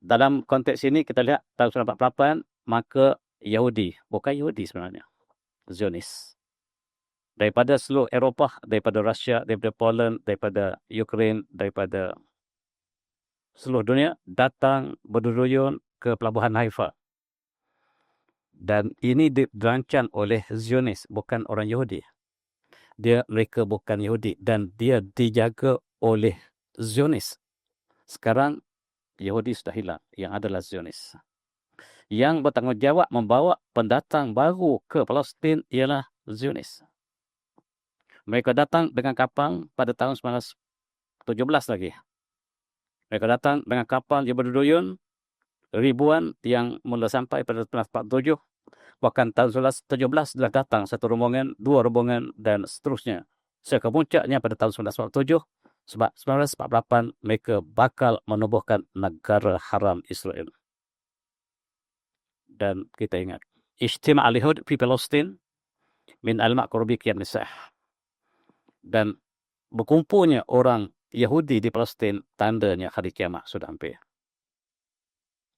Dalam konteks ini kita lihat tahun 1948, maka Yahudi, bukan Yahudi sebenarnya, Zionis. Daripada seluruh Eropah, daripada Rusia, daripada Poland, daripada Ukraine, daripada seluruh dunia, datang berduyun ke pelabuhan Haifa. Dan ini dirancang oleh Zionis, bukan orang Yahudi. Mereka bukan Yahudi dan dia dijaga oleh Zionis. Sekarang Yahudi sudah hilang, yang adalah Zionis. Yang bertanggungjawab membawa pendatang baru ke Palestin ialah Zionis. Mereka datang dengan kapal pada tahun 1917 lagi. Mereka datang dengan kapal yang berduyun, ribuan yang mula sampai pada 1947. Bahkan tahun 1917 telah datang satu rombongan, dua rombongan dan seterusnya. Sehingga puncaknya pada tahun 1947, sebab 1948 mereka bakal menubuhkan negara haram Israel. Dan kita ingat, Ijtima' al-Yahud fi Palestin min al-ma'qurbi qiyam nisah. Dan berkumpulnya orang Yahudi di Palestin, tandanya hari kiamat sudah hampir.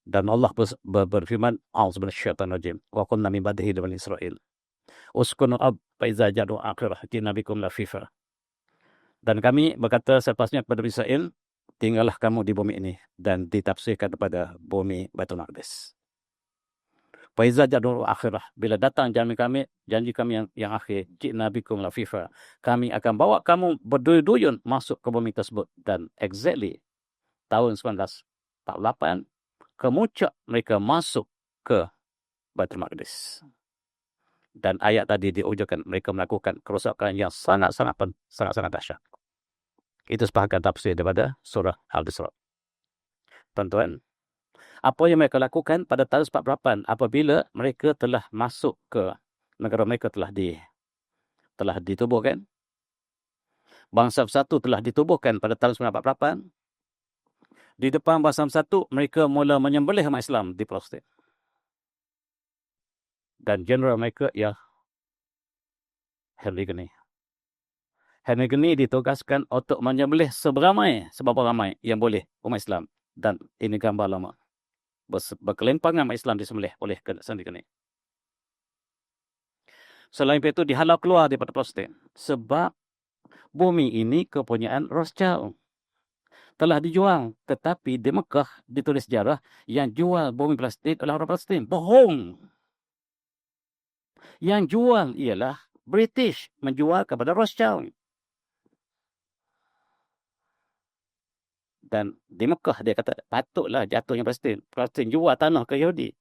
Dan Allah berfirman, "A'udzu minasyaitonir rajim. Wa qulna min ba'dihi li bani Israil. Uskunu ab fa iza ja'u akhirah inna bikum lafifa." Dan kami berkata selepasnya kepada Israel, tinggallah kamu di bumi ini dan ditafsirkan kepada bumi Baitul Maqdis. Fa iza ja'u akhirah, bila datang janji kami yang akhir, inna bikum lafifa. Kami akan bawa kamu berduyun-duyun masuk ke bumi tersebut. Dan exactly tahun 1948 kemuncak mereka masuk ke Baitul Maqdis. Dan ayat tadi diujarkan mereka melakukan kerosakan yang sangat-sangat dahsyat. Itu sebahagian tafsir daripada surah Al-Isra. Tuan-tuan, apa yang mereka lakukan pada tahun 1948 apabila mereka telah masuk ke negara mereka telah ditubuhkan. Bangsa Bersatu telah ditubuhkan pada tahun 1948. Di depan Bangsa Bersatu, mereka mula menyembelih umat Islam di Palestin. Dan general mereka ialah Henry Gurney. Henry Gurney ditugaskan untuk menyembelih seberapa ramai yang boleh umat Islam. Dan ini gambar lama. Berkelimpangan umat Islam disembelih oleh Henry Gurney. Selain itu dihalau keluar daripada Palestin. Sebab bumi ini kepunyaan Rothschild. Telah dijual. Tetapi di Mekah ditulis sejarah yang jual bumi Palestin oleh orang Palestin. Bohong. Yang jual ialah British menjual kepada Rothschild. Dan di Mekah dia kata patutlah jatuhnya Palestin. Palestin jual tanah ke Yahudi.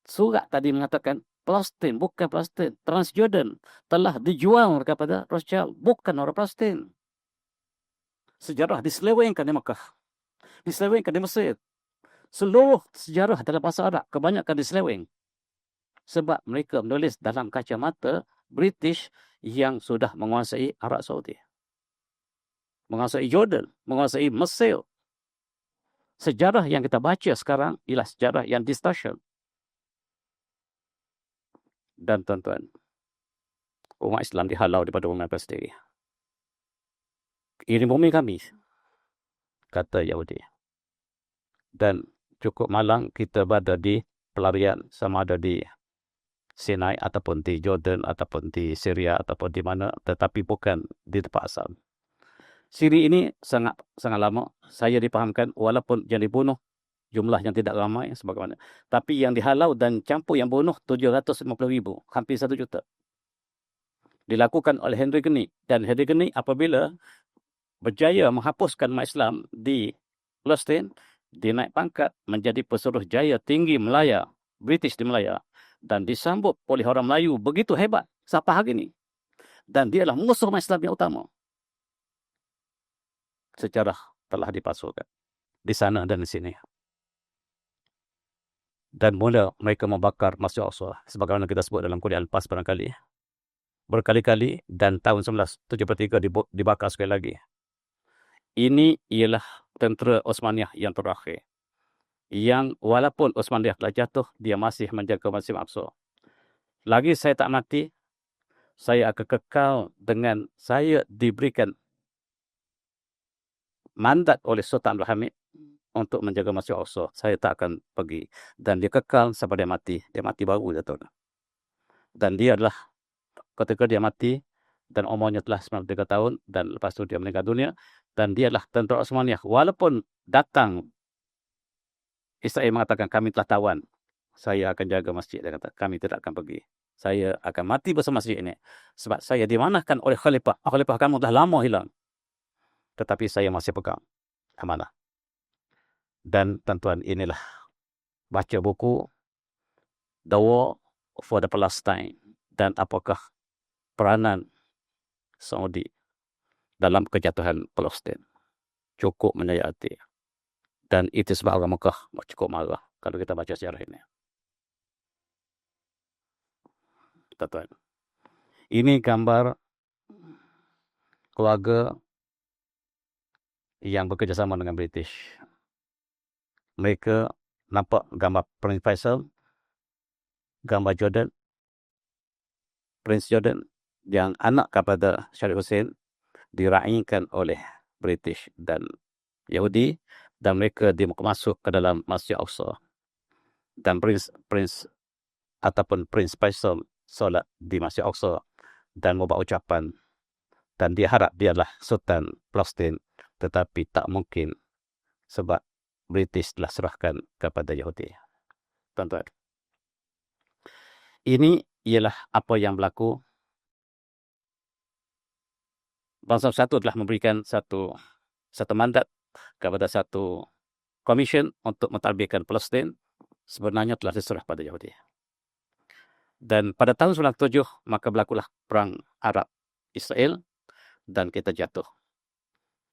Surat tadi mengatakan Palestin, bukan Palestin. Transjordan telah dijual kepada Rothschild, bukan orang Palestin. Sejarah diselewengkan di Mekah. Diselewengkan di Mesir. Seluruh sejarah dalam bahasa Arab kebanyakan diseleweng. Sebab mereka menulis dalam kacamata British yang sudah menguasai Arab Saudi. Menguasai Jordan, menguasai Mesir. sejarah yang kita baca sekarang ialah sejarah yang distortion. Dan tuan-tuan, umat Islam dihalau daripada bumi mereka sendiri. Ini bumi kami, kata Yahudi. Dan cukup malang kita berada di pelarian, sama ada di Sinai ataupun di Jordan ataupun di Syria ataupun di mana, tetapi bukan di tempat asal. Syria ini sangat lama. Saya dipahamkan walaupun yang dibunuh jumlah yang tidak ramai sebagaimana. Tapi yang dihalau dan campur yang bunuh 750,000, hampir 1 juta. Dilakukan oleh Henry Geni. Dan Henry Geni apabila berjaya menghapuskan umat Islam di Palestin, dia naik pangkat menjadi pesuruh jaya tinggi Melaya, British di Melaya. Dan disambut oleh orang Melayu begitu hebat sampai hari ini. Dan dia adalah musuh umat Islam yang utama. Sejarah telah dipalsukan di sana dan di sini. Dan mula mereka membakar Masjid Al-Aqsa, sebagaimana kita sebut dalam kuliah lepas barangkali. Berkali-kali, dan tahun 1973 dibakar sekali lagi. Ini ialah tentera Osmaniyah yang terakhir. Yang walaupun Osmaniyah telah jatuh, dia masih menjaga Masjid Al-Aqsa. Lagi saya tak mati, saya akan kekal dengan saya diberikan mandat oleh Sultan Abdul Hamid untuk menjaga Masjid Al-Aqsa. Saya tak akan pergi. Dan dia kekal sampai dia mati. Dia mati baru, dia tahu. Dan dia adalah, ketika dia mati, dan umurnya telah 93 tahun, dan lepas itu dia meninggal dunia, dan dia adalah tentera Osmaniyah. Walaupun datang, Israel mengatakan, kami telah tawan. Saya akan jaga masjid. Dia kata, kami tidak akan pergi. Saya akan mati bersama masjid ini. Sebab saya dimanahkan oleh khalifah. Khalifah kamu telah lama hilang. Tetapi saya masih pegang amanah. Dan tuan-tuan, inilah baca buku The War for the Palestine dan apakah peranan Saudi dalam kejatuhan Palestin. Cukup menyayati. Dan itu sebab orang Mekah cukup marah kalau kita baca sejarah ini. Tuan-tuan, ini gambar keluarga yang bekerjasama dengan British. Mereka nampak gambar Prince Faisal, gambar Jordan, Prince Jordan yang anak kepada Syarif Hussein diraihkan oleh British dan Yahudi, dan mereka masuk ke dalam Masjid Al-Aqsa. Dan Prince ataupun Prince Faisal solat di Masjid Al-Aqsa dan membuat ucapan, dan dia harap dia adalah Sultan Palestin, tetapi tak mungkin sebab British telah serahkan kepada Yahudi. Tuan-tuan, ini ialah apa yang berlaku. Bangsa Bersatu telah memberikan satu mandat kepada satu komisen untuk mentadbirkan Palestin, sebenarnya telah diserah pada Yahudi. Dan pada tahun 97, maka berlakulah perang Arab Israel dan kita jatuh.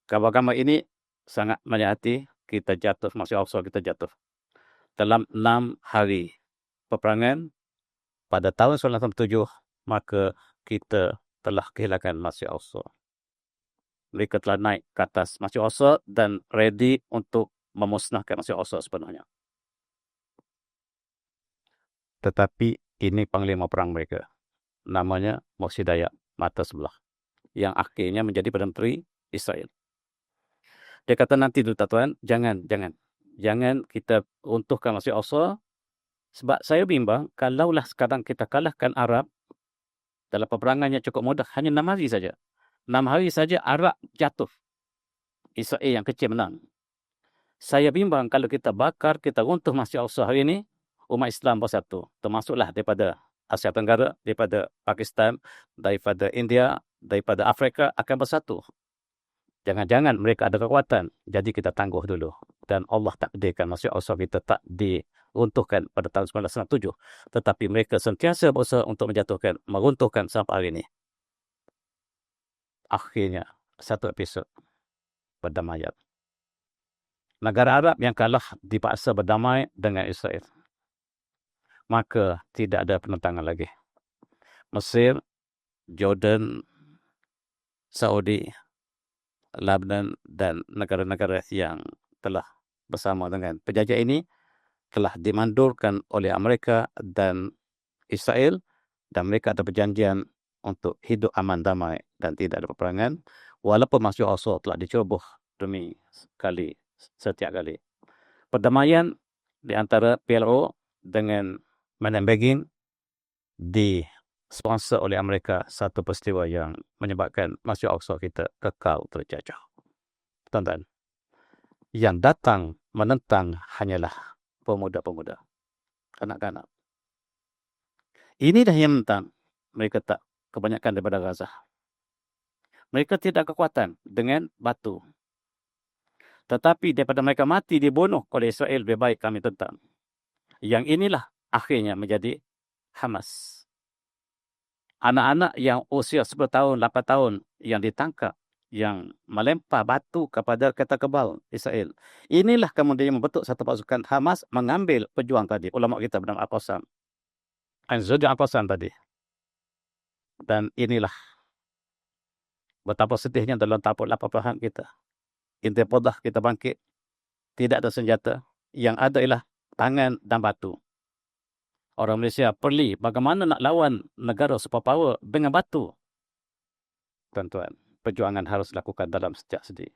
Gambar-gambar ini sangat menyayati. Kita jatuh, Masjid Al-Aqsa kita jatuh. Dalam 6 hari peperangan, pada tahun 1997, maka kita telah kehilangan Masjid Al-Aqsa. Mereka telah naik ke atas Masjid Al-Aqsa dan ready untuk memusnahkan Masjid Al-Aqsa sepenuhnya. Tetapi ini panglima perang mereka. Namanya Moshe Dayak, mata sebelah. Yang akhirnya menjadi Perdana Menteri Israel. Dia kata, nanti dulu tuan, jangan kita runtuhkan Masjid Al-Aqsa, sebab saya bimbang kalaulah sekarang kita kalahkan Arab dalam peperangan yang cukup mudah, hanya 6 hari saja. 6 hari saja Arab jatuh. Israel yang kecil menang. Saya bimbang kalau kita bakar, kita runtuh Masjid Al-Aqsa hari ini, umat Islam bersatu. Termasuklah daripada Asia Tenggara, daripada Pakistan, daripada India, daripada Afrika akan bersatu. Jangan-jangan mereka ada kekuatan. Jadi kita tangguh dulu. Dan Allah takdirkan Masjid Al-Aqsa kita tak diruntuhkan pada tahun 1997. Tetapi mereka sentiasa berusaha untuk meruntuhkan sampai hari ini. Akhirnya, satu episod berdamaian. Negara Arab yang kalah dipaksa berdamai dengan Israel. Maka tidak ada penentangan lagi. Mesir, Jordan, Saudi, Lebanon dan negara-negara yang telah bersama dengan penjajah ini telah dimandulkan oleh Amerika dan Israel, dan mereka ada perjanjian untuk hidup aman damai dan tidak ada peperangan, walaupun Masjid Al-Aqsa telah diceroboh setiap kali. Perdamaian di antara PLO dengan Menachem Begin disponsor oleh Amerika, satu peristiwa yang menyebabkan Masjid Al-Aqsa kita kekal terjajah. Tuan-tuan, yang datang menentang hanyalah pemuda-pemuda, kanak-kanak. Ini dah yang menentang. Mereka tak kebanyakan daripada Gaza. Mereka tidak kekuatan dengan batu. Tetapi daripada mereka mati dibunuh oleh Israel, lebih baik kami tentang. Yang inilah akhirnya menjadi Hamas. Anak-anak yang usia 10 tahun, 8 tahun yang ditangkap, yang melempar batu kepada kereta kebal Israel. Inilah kemudian yang membentuk satu pasukan Hamas mengambil pejuang tadi. Ulama kita bernama Al-Qassam. Al-Zudi Al-Qassam tadi. Dan inilah betapa sedihnya dalam tahun 80-an kita. Intifadah kita bangkit. Tidak ada senjata. Yang ada ialah tangan dan batu. Orang Malaysia perli bagaimana nak lawan negara superpower dengan batu. Tuan-tuan, perjuangan harus dilakukan dalam setiap sedi.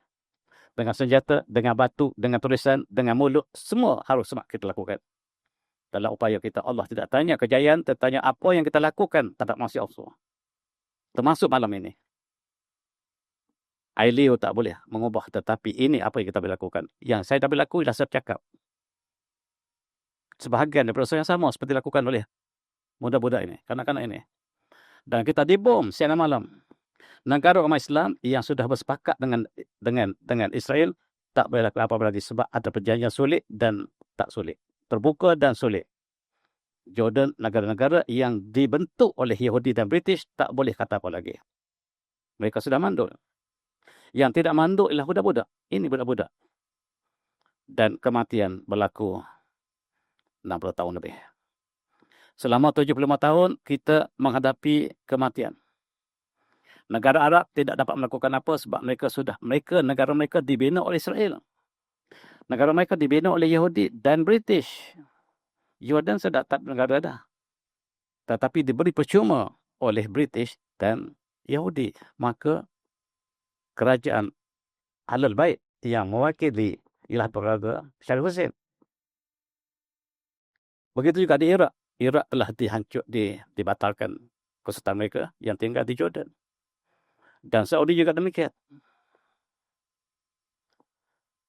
Dengan senjata, dengan batu, dengan tulisan, dengan mulut, semua harus semak kita lakukan. Dalam upaya kita, Allah tidak tanya kejayaan, tanya apa yang kita lakukan terhadap Masjid Al-Aqsa. Termasuk malam ini. Ailio tak boleh mengubah, tetapi ini apa yang kita boleh lakukan. Yang saya dah berlaku ialah saya bercakap. Sebahagian daripada yang sama seperti dilakukan oleh budak-budak ini, kanak-kanak ini. Dan kita dibom siang dan malam. Negara umat Islam yang sudah bersepakat dengan Israel tak boleh lakukan apa-apa lagi sebab ada perjanjian sulit dan tak sulit. Terbuka dan sulit. Jordan, negara-negara yang dibentuk oleh Yahudi dan British tak boleh kata apa lagi. Mereka sudah mandul. Yang tidak mandul ialah budak-budak. Ini budak-budak. Dan kematian berlaku 60 tahun lebih. Selama 75 tahun kita menghadapi kematian. Negara Arab tidak dapat melakukan apa sebab negara mereka dibina oleh Israel. Negara mereka dibina oleh Yahudi dan British. Jordan sudah tak negara dah. Tetapi diberi percuma oleh British dan Yahudi. Maka kerajaan Ahlul Bait yang mewakili ialah Perdana Saddam Hussein. Begitu juga di Iraq. Iraq telah dibatalkan kesultanan mereka yang tinggal di Jordan. Dan Saudi juga demikian.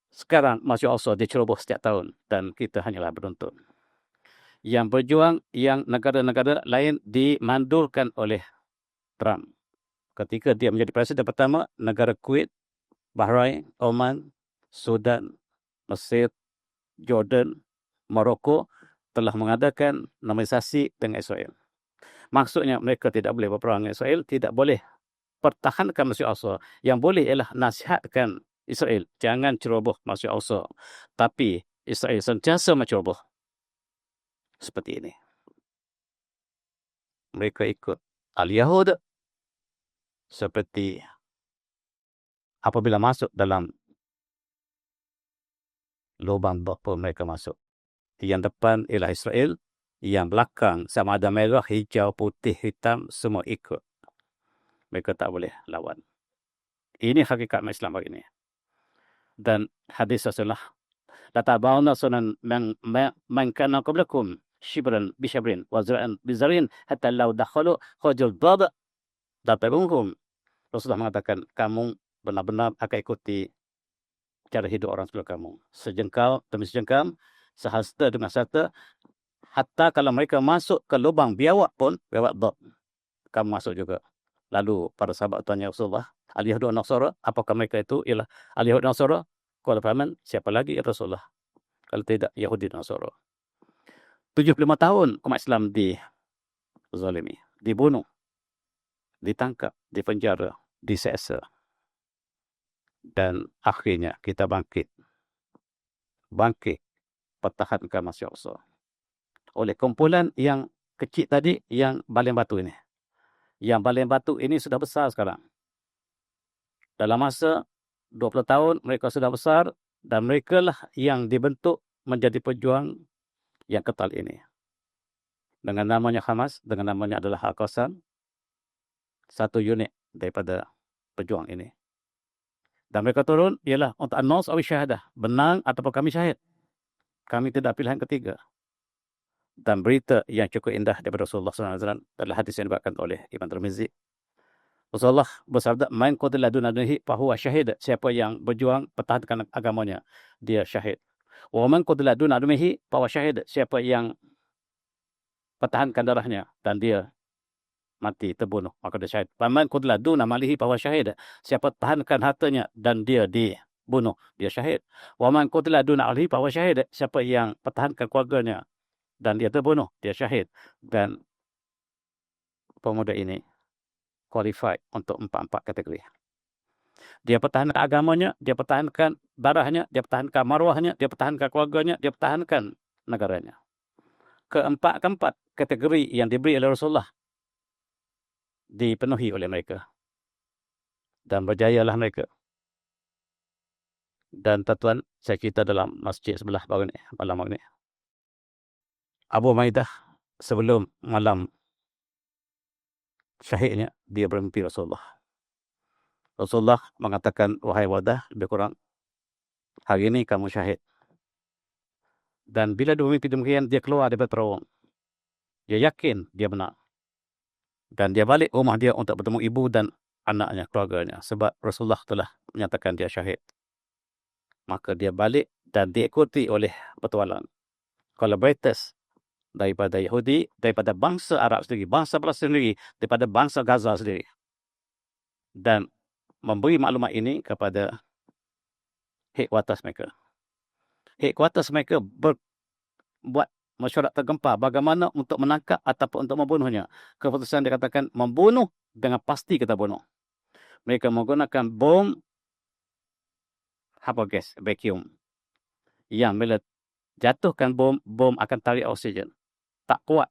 Sekarang Masjid Al-Aqsa diceroboh setiap tahun dan kita hanyalah penonton. Yang berjuang, yang negara-negara lain dimandulkan oleh Trump. Ketika dia menjadi presiden pertama, negara Kuwait, Bahrain, Oman, Sudan, Mesir, Jordan, Morocco telah mengadakan normalisasi dengan Israel. Maksudnya mereka tidak boleh berperang dengan Israel, tidak boleh pertahankan Masjid Al-Aqsa. Yang boleh ialah nasihatkan Israel, jangan ceroboh Masjid Al-Aqsa. Tapi Israel sentiasa menceroboh. Seperti ini. Mereka ikut Al-Yahud seperti apabila masuk dalam lubang bapa mereka masuk. Yang depan ialah Israel, yang belakang sama ada merah, hijau, putih, hitam, semua ikut. Mereka tak boleh lawan. Ini hakikat Islam hari ini. Dan hadis Rasulullah, la ta'ba'una sunan man kana qablakum shibran bi shibrin wa zira'an bi zarin hatta law dakhalu khajul bab tatabunhum. Rasulullah mengatakan kamu benar-benar akan ikuti cara hidup orang sebelum kamu. Sejengkal demi sejengkal, sehasta demi sehasta, hatta kalau mereka masuk ke lubang biawak pun, biawak bab, kamu masuk juga. Lalu para sahabat tanya Rasulullah, Al-Yahud dan Nasara, apakah mereka itu ialah Al-Yahud dan Nasara? Qala faman, siapa lagi ya Rasulullah? Kalau tidak, Yahudi dan Nasara. 75 tahun umat Islam dizalimi, dibunuh, ditangkap, dipenjara, diseksa. Dan akhirnya kita bangkit, pertahankan Masjid Al-Aqsa. Oleh kumpulan yang kecil tadi, yang baling batu ini. Yang baling batu ini sudah besar sekarang. Dalam masa 20 tahun mereka sudah besar Dan mereka lah yang dibentuk menjadi pejuang yang ketal ini. Dengan namanya Hamas, dengan namanya adalah Al-Qassam, satu unit daripada pejuang ini. Dan mereka turun ialah untuk announce awi syahadah. Benang ataupun kami syahid. Kami tidak pilihan ketiga. Dan berita yang cukup indah daripada Rasulullah SAW adalah hadis yang dibawakan oleh Imam Tirmizi. Rasulullah bersabda, "Man qutila duna dunihi fahuwa syahid." Siapa yang berjuang pertahankan agamanya, dia syahid. Wa man qutila duna dunihi fahuwa syahid. Siapa yang pertahankan darahnya dan dia mati terbunuh, maka dia syahid. Wa man qutila duna malihi fahuwa syahid. Siapa pertahankan hartanya dan dia dibunuh, dia syahid. Wa man qutila duna ahlihi fahuwa syahid. Siapa yang pertahankan keluarganya dan dia terbunuh, dia syahid. Dan pemuda ini qualified untuk empat-empat kategori. Dia pertahankan agamanya, dia pertahankan darahnya, dia pertahankan maruahnya, dia pertahankan keluarganya, dia pertahankan negaranya. Keempat kategori yang diberi oleh Rasulullah dipenuhi oleh mereka. Dan berjayalah mereka. Dan tuan-tuan, saya cerita dalam masjid sebelah baru ni, malam ini. Abu Maidah sebelum malam syahidnya, dia bermimpi Rasulullah. Rasulullah mengatakan, wahai Wadah, lebih kurang, hari ini kamu syahid. Dan bila dia bermimpi demikian, dia keluar daripada terowong. Dia yakin dia benar. Dan dia balik rumah dia untuk bertemu ibu dan anaknya, keluarganya. Sebab Rasulullah telah menyatakan dia syahid. Maka dia balik dan diikuti oleh petualang, collaborators daripada Yahudi, daripada bangsa Arab sendiri, bangsa Palestin sendiri, daripada bangsa Gaza sendiri. Dan memberi maklumat ini kepada headquarters mereka. Headquarters mereka buat mesyuarat tergempar bagaimana untuk menangkap ataupun untuk membunuhnya. Keputusan dikatakan membunuh dengan pasti kita bunuh. Mereka menggunakan bom haba gas, vacuum. Yang bila jatuhkan bom akan tarik oksigen. Tak kuat.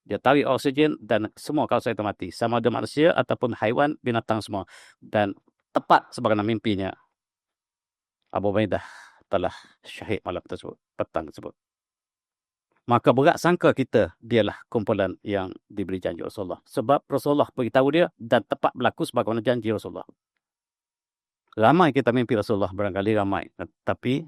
Dia tarik oksigen dan semua kawasan itu mati. Sama ada manusia ataupun haiwan, binatang semua. Dan tepat sebagaimana mimpinya, Abu Ubaidah telah syahid malam tersebut, petang tersebut. Maka berat sangka kita dialah kumpulan yang diberi janji Rasulullah. Sebab Rasulullah beritahu dia dan tepat berlaku sebagaimana janji Rasulullah. Ramai kita mimpi Rasulullah, barangkali ramai. Tapi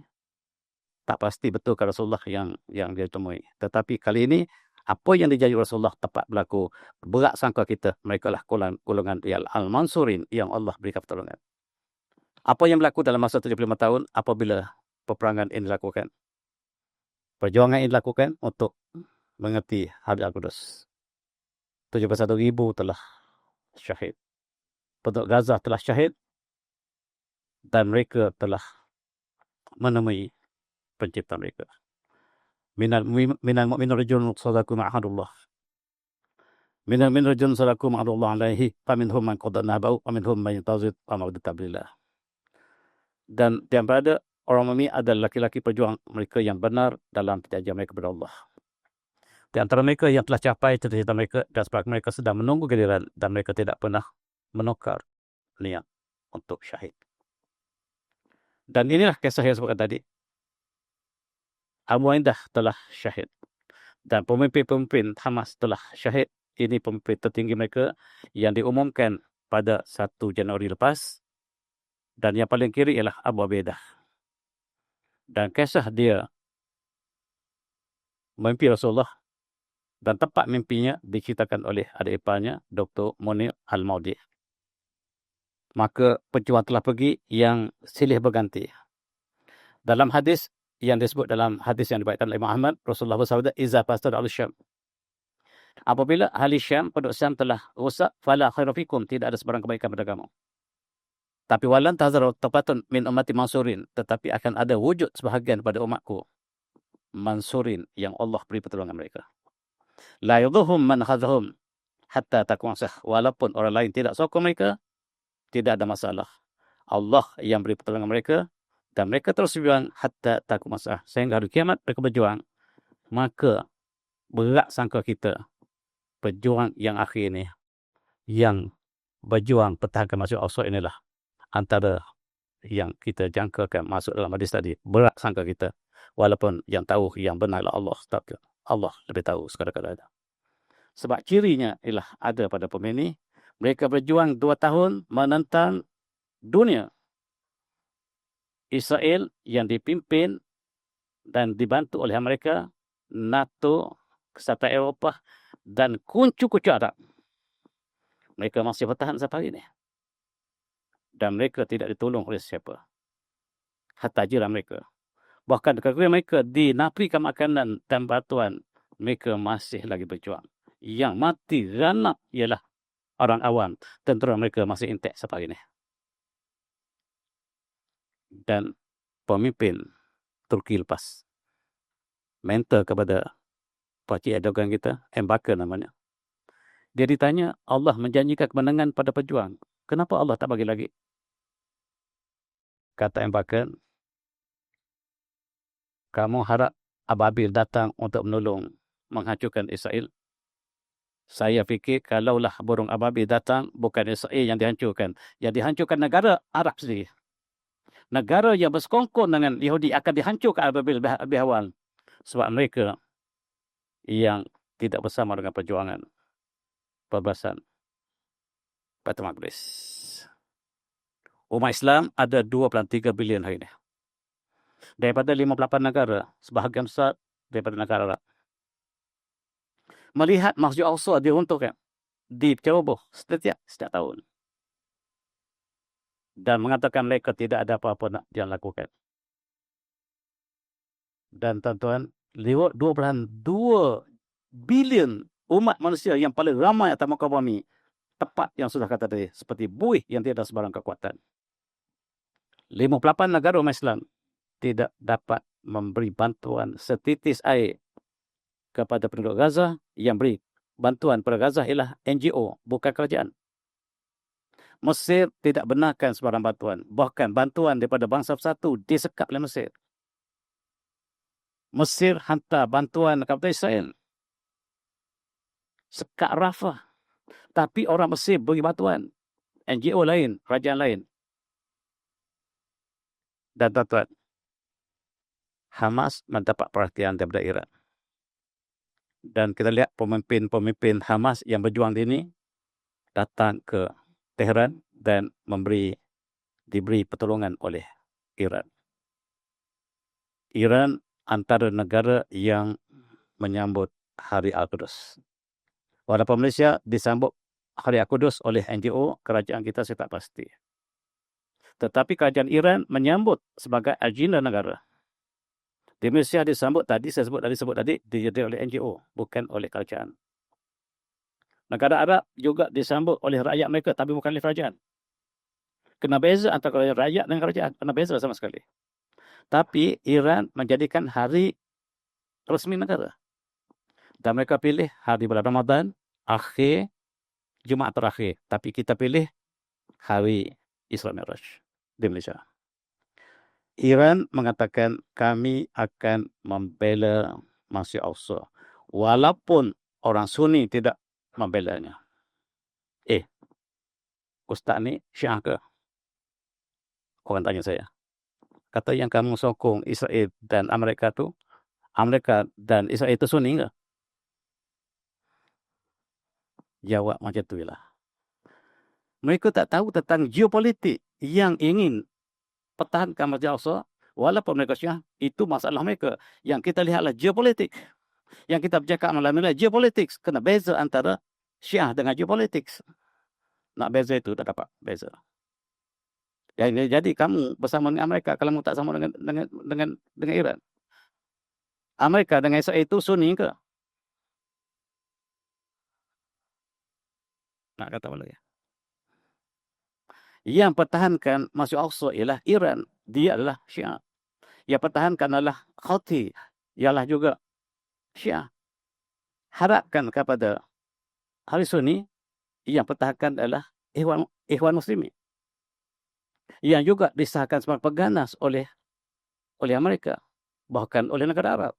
tak pasti betul ke Rasulullah yang dia temui. Tetapi kali ini, apa yang dijanji Rasulullah tepat berlaku. Berat sangka kita, mereka lah golongan Al-Mansurin yang Allah berikan pertolongan. Apa yang berlaku dalam masa 75 tahun apabila peperangan ini dilakukan? Perjuangan ini dilakukan untuk mengerti Habib Al-Qudus. 71,000 telah syahid. Penduduk Gaza telah syahid dan mereka telah menemui pencipta mereka. Minal mu'minin rajulun sadaku ma'ahadullah. Minal mu'minin rajulun sadaku ma'ahadullah alaihi faminhum man qada nahbahu faminhum man yantazir wa ma tabrillah. Dan di antara orang mukmin adalah laki-laki pejuang mereka yang benar dalam perjanjian mereka kepada Allah. Di antara mereka yang telah capai cita-cita mereka dan sebab mereka sedang menunggu giliran dan mereka tidak pernah menukar niat untuk syahid. Dan inilah kisah yang sebutkan tadi. Abu Ubaidah telah syahid. Dan pemimpin-pemimpin Hamas telah syahid. Ini pemimpin tertinggi mereka yang diumumkan pada 1 Januari lepas. Dan yang paling kiri ialah Abu Ubaidah. Dan kisah dia mimpi Rasulullah dan tempat mimpinya diceritakan oleh adik iparnya, Dr. Munir Al-Maudi. Maka pejuang telah pergi yang silih berganti. Dalam hadis yang disebut dalam hadis yang diriwayatkan oleh Imam Ahmad, Rasulullah bersabda, "Iza fasada al-Syam." Apabila ahli Syam, penduduk Syam telah rosak, fala khaira fikum, tidak ada sebarang kebaikan pada kamu. Tapi walan tazaru tafatun min ummati mansurin, tetapi akan ada wujud sebahagian pada umatku mansurin yang Allah beri pertolongan mereka. La yudhuhum man khadhum hatta takwasah, walaupun orang lain tidak sokong mereka, tidak ada masalah. Allah yang beri pertolongan mereka dan mereka terus berjuang hatta takwasah, sehingga hari kiamat mereka berjuang. Maka berat sangka kita pejuang yang akhir ini, yang berjuang pertahankan masuk Al-Aqsa inilah antara yang kita jangkakan masuk dalam hadis tadi. Berat sangka kita. Walaupun yang tahu yang benar adalah Allah. Tapi Allah lebih tahu sekadar-kadar. Sebab cirinya ialah ada pada pemain ini. Mereka berjuang 2 tahun menentang dunia. Israel yang dipimpin dan dibantu oleh Amerika, NATO, Kesatuan Eropah dan kuncu-kuncu Arab. Mereka masih bertahan sampai hari ini. Dan mereka tidak ditolong oleh siapa. Hatta jiran mereka. Bahkan ketika mereka dinafikan makanan dan bantuan, mereka masih lagi berjuang. Yang mati ranap ialah orang awam. Tentera mereka masih intak sampai hari ini. Dan pemimpin Turki lepas mentor kepada Pakcik Erdogan kita, Embaka namanya. Dia ditanya, Allah menjanjikan kemenangan pada pejuang. Kenapa Allah tak bagi lagi? Kata Embaka, kamu harap Ababil datang untuk menolong menghancurkan Israel? Saya fikir kalaulah burung Ababil datang, bukan Israel yang dihancurkan. Yang dihancurkan negara Arab sendiri. Negara yang bersekongkol dengan Yahudi akan dihancurkan Ababil lebih awal. Sebab mereka yang tidak bersama dengan perjuangan pembebasan Baitul Maqdis. Umat Islam ada 2.3 bilion hari ini. Daripada 58 negara, sebahagian besar daripada negara Arab. Melihat Masjid Al-Aqsa diruntuhkan, diceroboh setiap tahun. Dan mengatakan mereka tidak ada apa-apa nak yang lakukan. Dan tuan-tuan, lewat 2.2 bilion umat manusia yang paling ramai atas muka bumi, tepat yang sudah kata tadi, seperti buih yang tidak ada sebarang kekuatan. 58 negara umat Islam tidak dapat memberi bantuan setitis air kepada penduduk Gaza. Yang beri bantuan pada Gaza ialah NGO, bukan kerajaan. Mesir tidak benarkan sebarang bantuan. Bahkan bantuan daripada bangsa bersatu disekap oleh Mesir. Mesir hantar bantuan kepada Israel. Sekat Rafah. Tapi orang Mesir beri bantuan. NGO lain, kerajaan lain. Dan tuan-tuan, Hamas mendapat perhatian daripada Iran. Dan kita lihat pemimpin-pemimpin Hamas yang berjuang di ini datang ke Tehran dan diberi pertolongan oleh Iran. Iran antara negara yang menyambut Hari Al-Quds. Walaupun Malaysia disambut Hari Al-Quds oleh NGO, kerajaan kita saya tak pasti. Tetapi kerajaan Iran menyambut sebagai agenda negara. Di Malaysia disambut tadi, saya sebut tadi, dijadikan oleh NGO, bukan oleh kerajaan. Negara Arab juga disambut oleh rakyat mereka, tapi bukan oleh kerajaan. Kena beza antara rakyat dan kerajaan. Kena beza sama sekali. Tapi Iran menjadikan hari resmi negara. Dan mereka pilih hari bulan Ramadan, akhir Jumaat terakhir. Tapi kita pilih hari Isra Mi'raj di Malaysia. Iran mengatakan kami akan membela Masjid Al-Aqsa walaupun orang Sunni tidak membelanya. Ustaz ni Syiah ke? Orang tanya saya. Kata yang kamu sokong Israel dan Amerika dan Israel itu Sunni ke? Jawab macam tu lah. Mereka tak tahu tentang geopolitik yang ingin pertahankan Masjid Al-Aqsa. Walaupun mereka Syiah, itu masalah mereka. Yang kita lihatlah geopolitik. Yang kita bercakap malam ini geopolitik. Kena beza antara Syiah dengan geopolitik. Nak beza itu tak dapat beza. Jadi kamu bersama dengan Amerika kalau kamu tak sama dengan Iran. Amerika dengan Israel itu Sunni ke? Nak kata apa lagi? Yang pertahankan Masjid Al-Aqsa ialah Iran. Dia adalah Syiah. Yang pertahankan adalah Houthi. Ialah juga Syiah. Harapkan kepada ahli Sunni, yang pertahankan adalah Ikhwan Muslimin. Yang juga disahkan sebagai peganas oleh Amerika. Bahkan oleh negara Arab.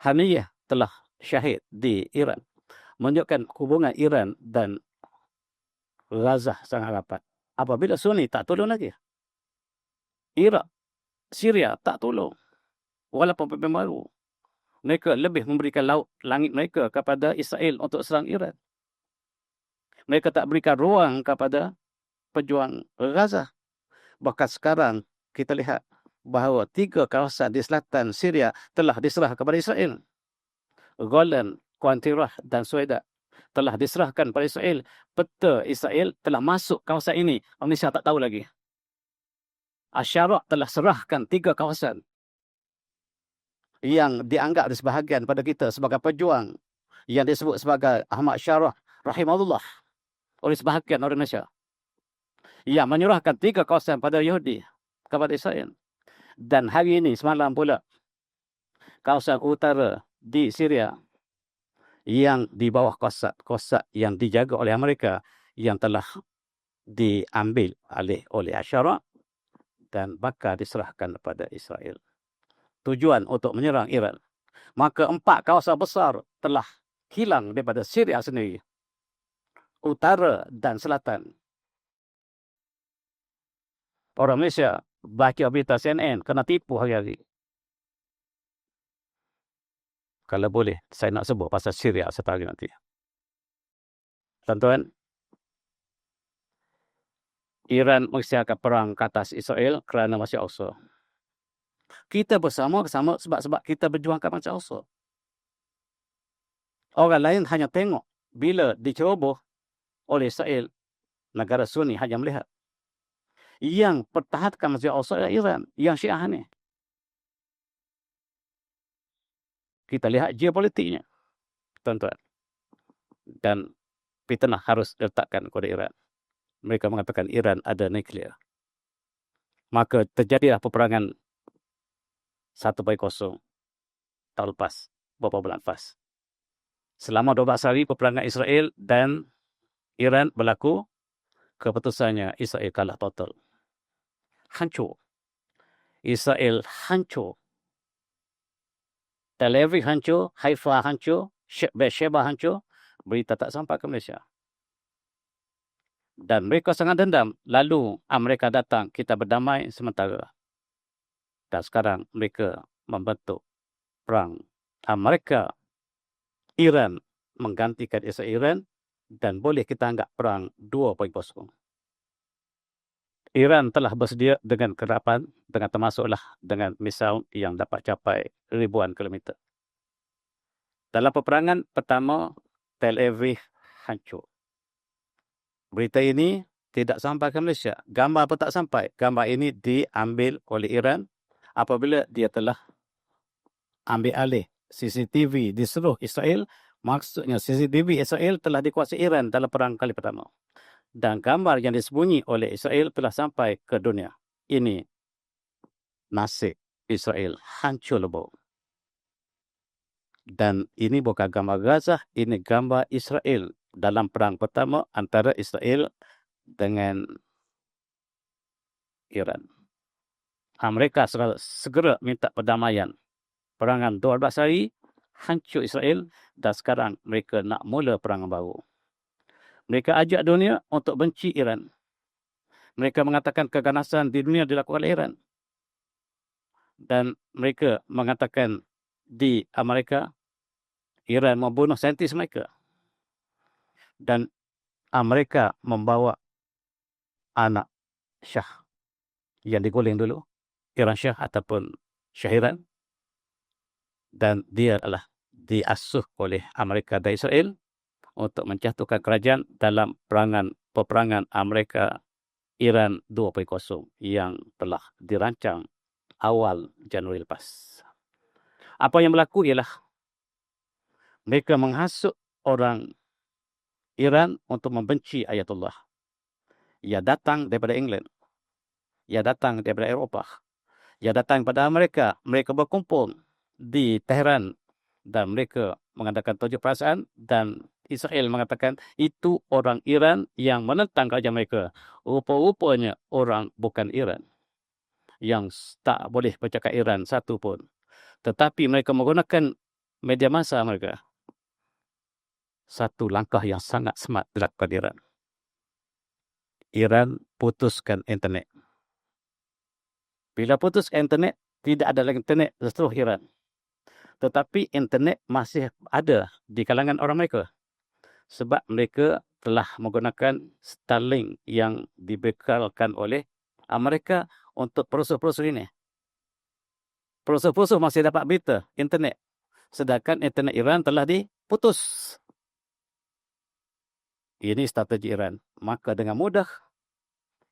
Haniyah telah syahid di Iran. Menunjukkan hubungan Iran dan Gaza sangat rapat. Apabila Sunni tak tolong lagi. Iraq, Syria tak tolong. Walaupun pemimpin baru. Mereka lebih memberikan langit mereka kepada Israel untuk serang Iran. Mereka tak berikan ruang kepada pejuang Gaza. Bahkan sekarang kita lihat bahawa 3 kawasan di selatan Syria telah diserah kepada Israel. Golan, Quantirah dan Sueida telah diserahkan kepada Israel. Peta Israel telah masuk kawasan ini. Malaysia tak tahu lagi. Asy-Syaraq telah serahkan 3 kawasan yang dianggap di sebahagian pada kita sebagai pejuang yang disebut sebagai Ahmad Syarah rahimahullah oleh sebahagian orang Indonesia, yang menyerahkan 3 kawasan pada Yahudi kepada Israel. Dan hari ini semalam pula kawasan utara di Syria yang di bawah kawasan yang dijaga oleh Amerika yang telah diambil alih oleh Asy-Syaraq dan bakal diserahkan kepada Israel. Tujuan untuk menyerang Iran. Maka 4 kawasan besar telah hilang daripada Syria sendiri. Utara dan selatan. Orang Malaysia baca berita CNN kena tipu hari-hari. Kalau boleh, saya nak sebut pasal Syria satu hari nanti. Tuan-tuan, Iran mengisytiharkan perang ke atas Israel kerana Masjid Al-Aqsa. Kita bersama-sama sebab kita berjuangkan Masjid Al-Aqsa. Orang lain hanya tengok bila diceroboh oleh Israel, negara Sunni hanya melihat. Yang pertahankan Masjid Al-Aqsa adalah Iran, yang Syiah ni. Kita lihat geopolitiknya, tuan-tuan. Dan fitnah harus diletakkan kepada Iran. Mereka mengatakan Iran ada nuklear. Maka terjadilah peperangan 1-0 tahun lepas, beberapa bulan lepas. Selama 12 hari peperangan Israel dan Iran berlaku, keputusannya Israel kalah total. Hancur. Israel hancur. Tel Aviv hancur, Haifa hancur, Beersheba hancur. Berita tak sampai ke Malaysia. Dan mereka sangat dendam. Lalu Amerika datang, kita berdamai sementara. Dan sekarang mereka membentuk perang. Amerika, Iran menggantikan Israel dan boleh kita anggap perang 2.0. Iran telah bersedia dengan kerapan, dengan termasuklah dengan misil yang dapat capai ribuan kilometer. Dalam peperangan pertama, Tel Aviv hancur. Berita ini tidak sampai ke Malaysia. Gambar pun tak sampai. Gambar ini diambil oleh Iran apabila dia telah ambil alih CCTV di seluruh Israel. Maksudnya CCTV Israel telah dikuasai Iran dalam perang kali pertama. Dan gambar yang disembunyi oleh Israel telah sampai ke dunia. Ini nasib Israel hancur lebur. Dan ini bukan gambar Gaza, ini gambar Israel dalam perang pertama antara Israel dengan Iran. Mereka segera minta perdamaian. Perangan 12 hari, hancur Israel dan sekarang mereka nak mula perangan baru. Mereka ajak dunia untuk benci Iran. Mereka mengatakan keganasan di dunia dilakukan oleh Iran. Dan mereka mengatakan di Amerika, Iran membunuh saintis mereka. Dan Amerika membawa anak Syah yang digulung dulu, Iran Syah ataupun Syahiran. Dan dia adalah diasuh oleh Amerika dan Israel untuk menjatuhkan kerajaan dalam peperangan Amerika-Iran 2.0 yang telah dirancang awal Januari lepas. Apa yang berlaku ialah mereka menghasut orang Iran untuk membenci Ayatullah. Ia datang daripada England. Ia datang daripada Eropah. Ia datang pada Amerika. Mereka berkumpul di Tehran dan mereka mengadakan tunjuk perasaan dan Israel mengatakan itu orang Iran yang menentang kerajaan mereka. Rupa-rupanya orang bukan Iran yang tak boleh bercakap Iran satu pun. Tetapi mereka menggunakan media massa mereka. Satu langkah yang sangat smart dilakukan Iran. Iran putuskan internet. Bila putus internet, tidak ada lagi internet di seluruh Iran. Tetapi internet masih ada di kalangan orang mereka. Sebab mereka telah menggunakan Starlink yang dibekalkan oleh Amerika untuk perusahaan-perusahaan ini. Perusahaan-perusahaan masih dapat berita internet. Sedangkan internet Iran telah diputus. Ini strategi Iran. Maka dengan mudah,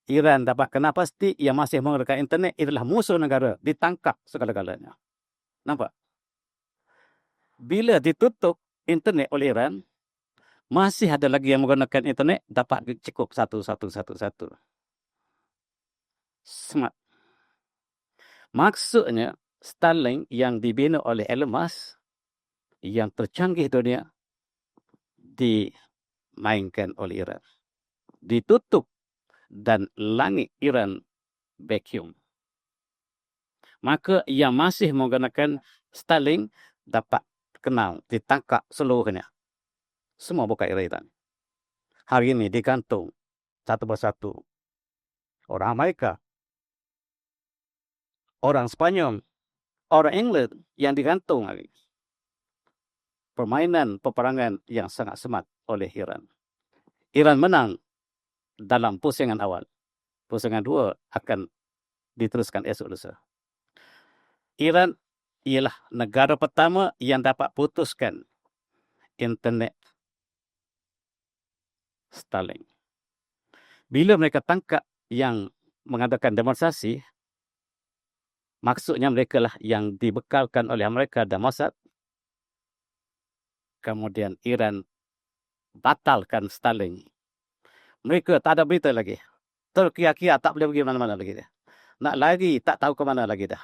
Iran dapat kena pasti yang masih menggunakan internet adalah musuh negara. Ditangkap segala-galanya. Nampak? Bila ditutup internet oleh Iran, masih ada lagi yang menggunakan internet, dapat cukup satu. Smart. Maksudnya, Starlink yang dibina oleh Elon Musk, yang tercanggih dunia, dimainkan oleh Iran. Ditutup dan langit Iran vacuum. Maka yang masih menggunakan Starlink dapat kenal, ditangkap seluruhnya. Semua bukan Iran. Hari ini digantung satu persatu. Orang Amerika, orang Spanyol, orang England yang digantung hari. Permainan peperangan yang sangat smart oleh Iran. Iran menang dalam pusingan awal. Pusingan 2 akan diteruskan esok lusa. Iran ialah negara pertama yang dapat putuskan internet Starlink. Bila mereka tangkap yang mengadakan demonstrasi, maksudnya mereka lah yang dibekalkan oleh Amerika dan Mossad. Kemudian Iran batalkan Starlink. Mereka tak ada berita lagi. Terkira-kira tak boleh pergi mana-mana lagi dia. Nak lari tak tahu ke mana lagi dah.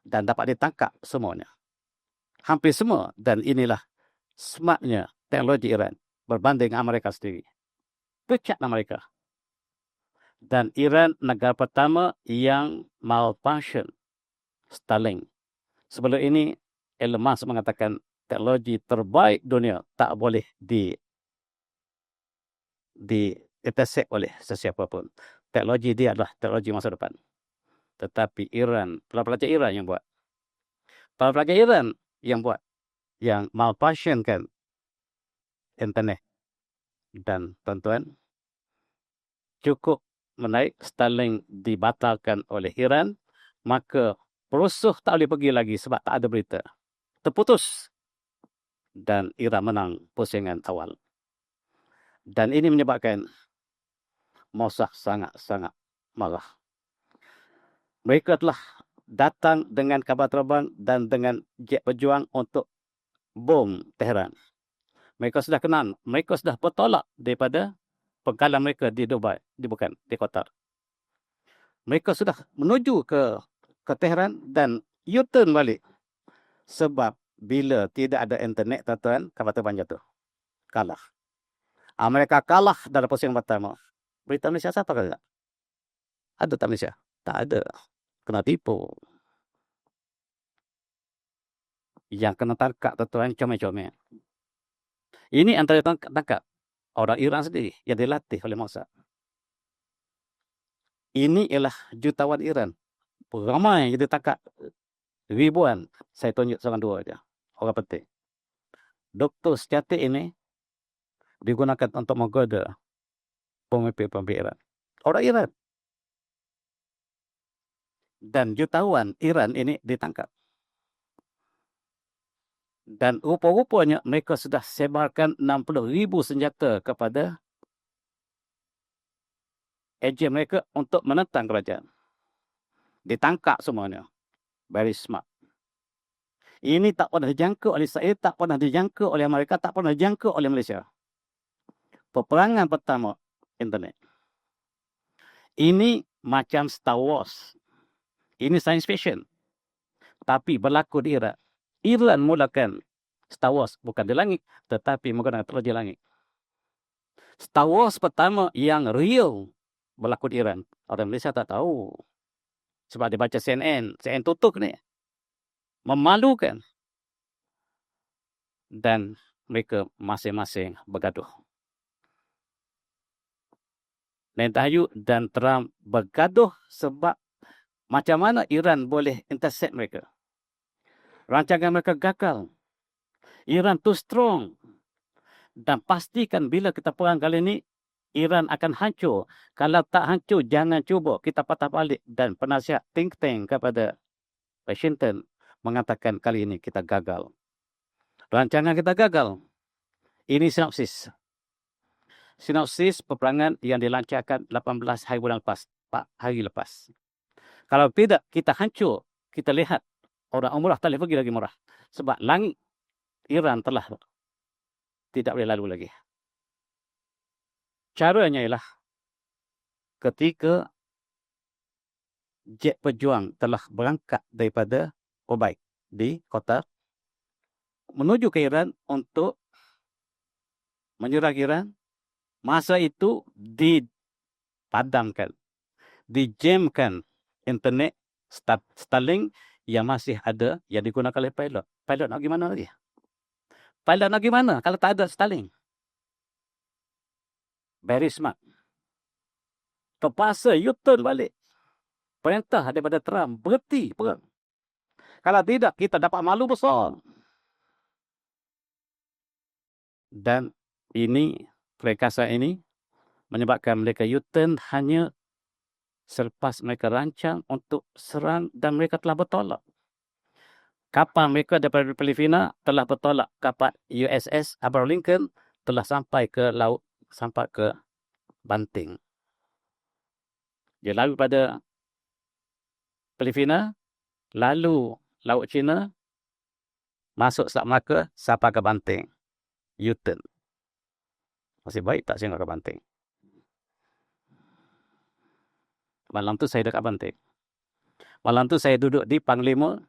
Dan dapat ditangkap semuanya. Hampir semua. Dan inilah smartnya teknologi Iran berbanding Amerika sendiri. Pecat Amerika. Dan Iran negara pertama yang malfunction Starlink. Sebelum ini Elon Musk mengatakan teknologi terbaik dunia tak boleh intercept oleh sesiapa pun. Teknologi dia adalah teknologi masa depan. Tetapi Iran, pelajar Iran yang buat. Pelajar Iran yang buat. Yang malfunctionkan internet. Dan tuan-tuan, cukup menaik Starlink dibatalkan oleh Iran, maka perusuh tak boleh pergi lagi sebab tak ada berita. Terputus. Dan Iran menang pusingan awal. Dan ini menyebabkan Mossad sangat-sangat marah. Mereka telah datang dengan kapal terbang dan dengan jet berjuang untuk bom Tehran. Mereka sudah kenal, mereka sudah bertolak daripada pengkalan mereka di Dubai, di Qatar. Mereka sudah menuju ke Tehran dan U-turn balik. Sebab bila tidak ada internet, tuan-tuan, kapal terbang jatuh. Kalah. Amerika kalah dalam pusingan pertama. Berita Malaysia siapa kata? Ada tak Malaysia? Tak ada. Kena tipu. Yang kena tangkap, tuan-tuan, comel-comel. Ini antara tangkap orang Iran sendiri yang dilatih oleh Mossad. Ini ialah jutawan Iran. Ramai yang ditangkap. Ribuan. Saya tunjuk seorang dua saja. Orang penting. Doktor secantik ini digunakan untuk menggoda pemimpin-pemimpin Iran. Orang Iran. Dan jutawan Iran ini ditangkap. Dan rupa-rupanya mereka sudah sebarkan 60,000 senjata kepada ejen mereka untuk menentang kerajaan. Ditangkap semuanya. Very smart. Ini tak pernah dijangka oleh saya, tak pernah dijangka oleh Amerika, tak pernah dijangka oleh Malaysia. Peperangan pertama internet. Ini macam Star Wars. Ini science fiction. Tapi berlaku di Iran. Iran mulakan Star Wars bukan di langit, tetapi menggunakan teknologi langit. Star Wars pertama yang real berlaku di Iran. Orang Malaysia tak tahu. Sebab dia baca CNN. CNN tutup ni. Memalukan. Dan mereka masing-masing bergaduh. Netanyahu dan Trump bergaduh sebab Macam mana Iran boleh intercept mereka? Rancangan mereka gagal. Iran too strong. Dan pastikan bila kita perang kali ini, Iran akan hancur. Kalau tak hancur, jangan cuba kita patah balik. Dan penasihat think tank kepada Washington mengatakan kali ini kita gagal. Rancangan kita gagal. Ini sinopsis. Sinopsis peperangan yang dilancarkan 18 hari bulan lepas. 4 hari lepas. Kalau tidak, kita hancur. Kita lihat orang umrah tak boleh pergi lagi murah. Sebab langit Iran telah tidak boleh lalu lagi. Caranya ialah ketika jet pejuang telah berangkat daripada Kuwait di Qatar menuju ke Iran untuk menyerang Iran, masa itu dipadamkan, dijamkan internet Starlink yang masih ada yang digunakan oleh pilot. Pilot nak gimana lagi? Pilot nak gimana kalau tak ada Starlink? Very smart. Terpaksa U-turn balik. Perintah daripada Trump, berhenti perang. Kalau tidak, kita dapat malu besar. Dan ini, perekasan ini, menyebabkan mereka U-turn hanya selepas mereka rancang untuk serang dan mereka telah bertolak. Kapal mereka daripada Filipina telah bertolak. Kapal USS Abraham Lincoln telah sampai ke laut, sampai ke Banting. Dia lalu pada Filipina, lalu Laut Cina, masuk Selat Melaka, sampai ke Banting. U-turn. Masih baik tak singgah ke Banting. Malam tu saya dekat Banting. Malam tu saya duduk di Panglima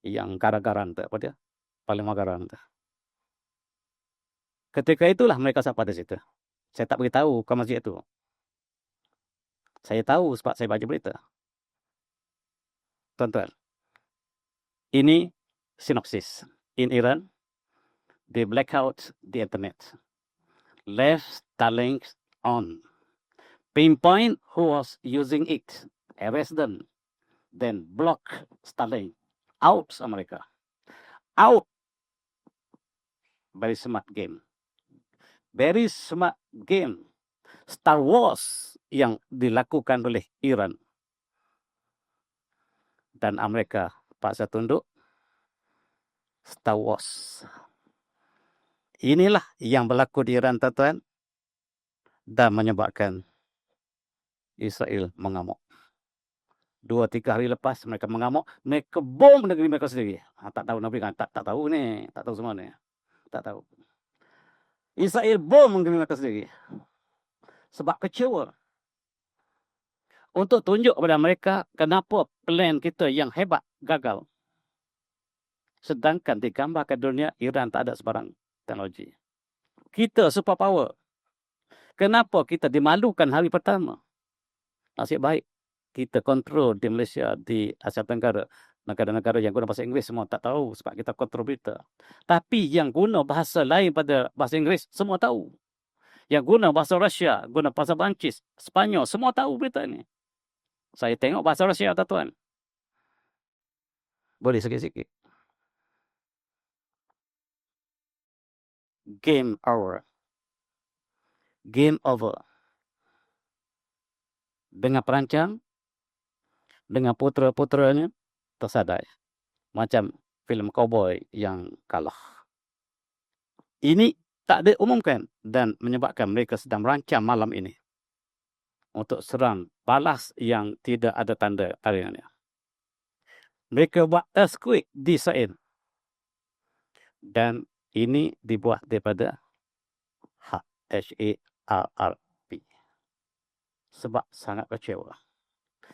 yang garang-garang tu. Apa dia? Panglima garang tu. Ketika itulah mereka sampai di situ. Saya tak beritahu ke masjid itu. Saya tahu sebab saya baca berita. Tuan-tuan. Ini sinopsis. In Iran, they black out the internet. Left Starlink on. Pinpoint who was using it. Arrest them. Then block Starlink. Out America. Out. Very smart game. Very smart game. Star Wars yang dilakukan oleh Iran. Dan Amerika paksa tunduk. Star Wars. Inilah yang berlaku di Iran, tuan-tuan. Dan menyebabkan Israel mengamuk. 2-3 hari lepas mereka mengamuk. Mereka bom negeri mereka sendiri. Tak tahu Nabi kan? Tak tahu ni. Tak tahu semua ni. Tak tahu. Israel bom negeri mereka sendiri. Sebab kecewa. Untuk tunjuk kepada mereka kenapa plan kita yang hebat gagal. Sedangkan digambarkan dunia, Iran tak ada sebarang teknologi. Kita superpower. Kenapa kita dimalukan hari pertama? Nasib baik kita kontrol di Malaysia, di Asia Tenggara. Negara-negara yang guna bahasa Inggeris semua tak tahu sebab kita kontrol berita. Tapi yang guna bahasa lain pada bahasa Inggeris, semua tahu. Yang guna bahasa Rusia, guna bahasa Perancis, Sepanyol, semua tahu berita ni. Saya tengok bahasa Rusia, tuan-tuan. Boleh sikit-sikit. Game over. Game over. Dengan perancang, dengan putera-puteranya, tersadai. Macam filem cowboy yang kalah. Ini tak diumumkan dan menyebabkan mereka sedang merancang malam ini untuk serang balas yang tidak ada tanda tariannya. Mereka buat earthquake di Israel. Dan ini dibuat daripada HARP. Sebab sangat kecewa.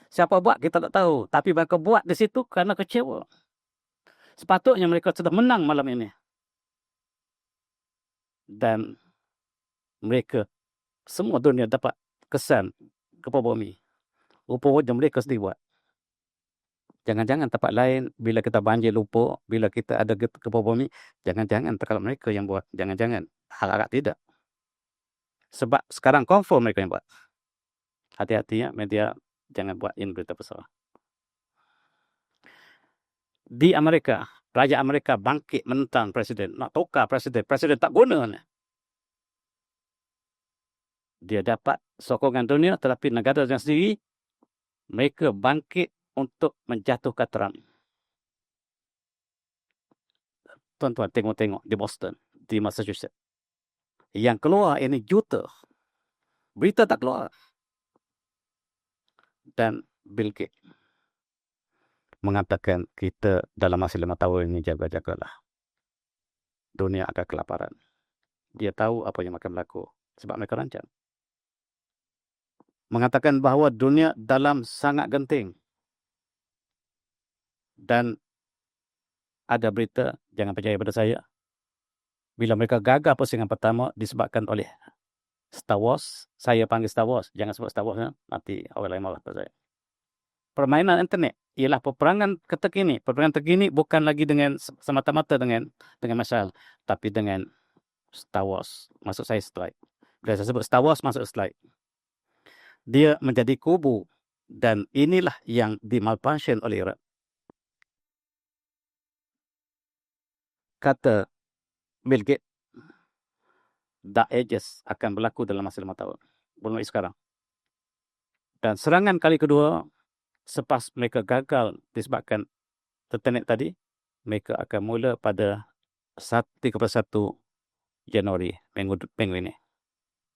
Siapa buat kita tak tahu. Tapi mereka buat di situ kerana kecewa. Sepatutnya mereka sudah menang malam ini. Dan mereka, semua dunia dapat kesan gempa bumi. Rupa-rupa mereka sendiri buat. Jangan-jangan tempat lain, bila kita banjir lupa, bila kita ada gempa bumi, jangan-jangan terkalap mereka yang buat. Jangan-jangan. Harap-harap tidak. Sebab sekarang confirm mereka yang buat. Hati-hati ya, media jangan buat in berita besar. di Amerika, Raja Amerika bangkit menentang presiden, nak tukar presiden. Presiden tak guna. Dia dapat sokongan dunia, tetapi negara yang sendiri, mereka bangkit untuk menjatuhkan Trump. Tuan-tuan tengok-tengok di Boston, di Massachusetts. Yang keluar ini juta. Berita tak keluar. Dan Bill Gates mengatakan kita dalam masa 5 tahun ini jaga-jagalah. Dunia akan kelaparan. Dia tahu apa yang akan berlaku. Sebab mereka rancang. Mengatakan bahawa dunia dalam sangat genting. Dan ada berita, jangan percaya pada saya. Bila mereka gagal pusingan pertama disebabkan oleh Star Wars. Saya panggil Star Wars. Jangan sebut Star Wars. Nanti orang lain malah pada saya. Permainan internet ialah peperangan terkini. Peperangan terkini bukan lagi dengan semata-mata dengan masalah. Tapi dengan Star Wars. Maksud saya strike. Bila saya sebut Star Wars, maksud strike. Dia menjadi kubu. Dan inilah yang dimalfunction oleh Iran. Kata Bill Gates, Dark Ages akan berlaku dalam masa 5 tahun. Mulai sekarang. Dan serangan kali kedua, selepas mereka gagal disebabkan internet tadi, mereka akan mula pada 31 Januari minggu ini.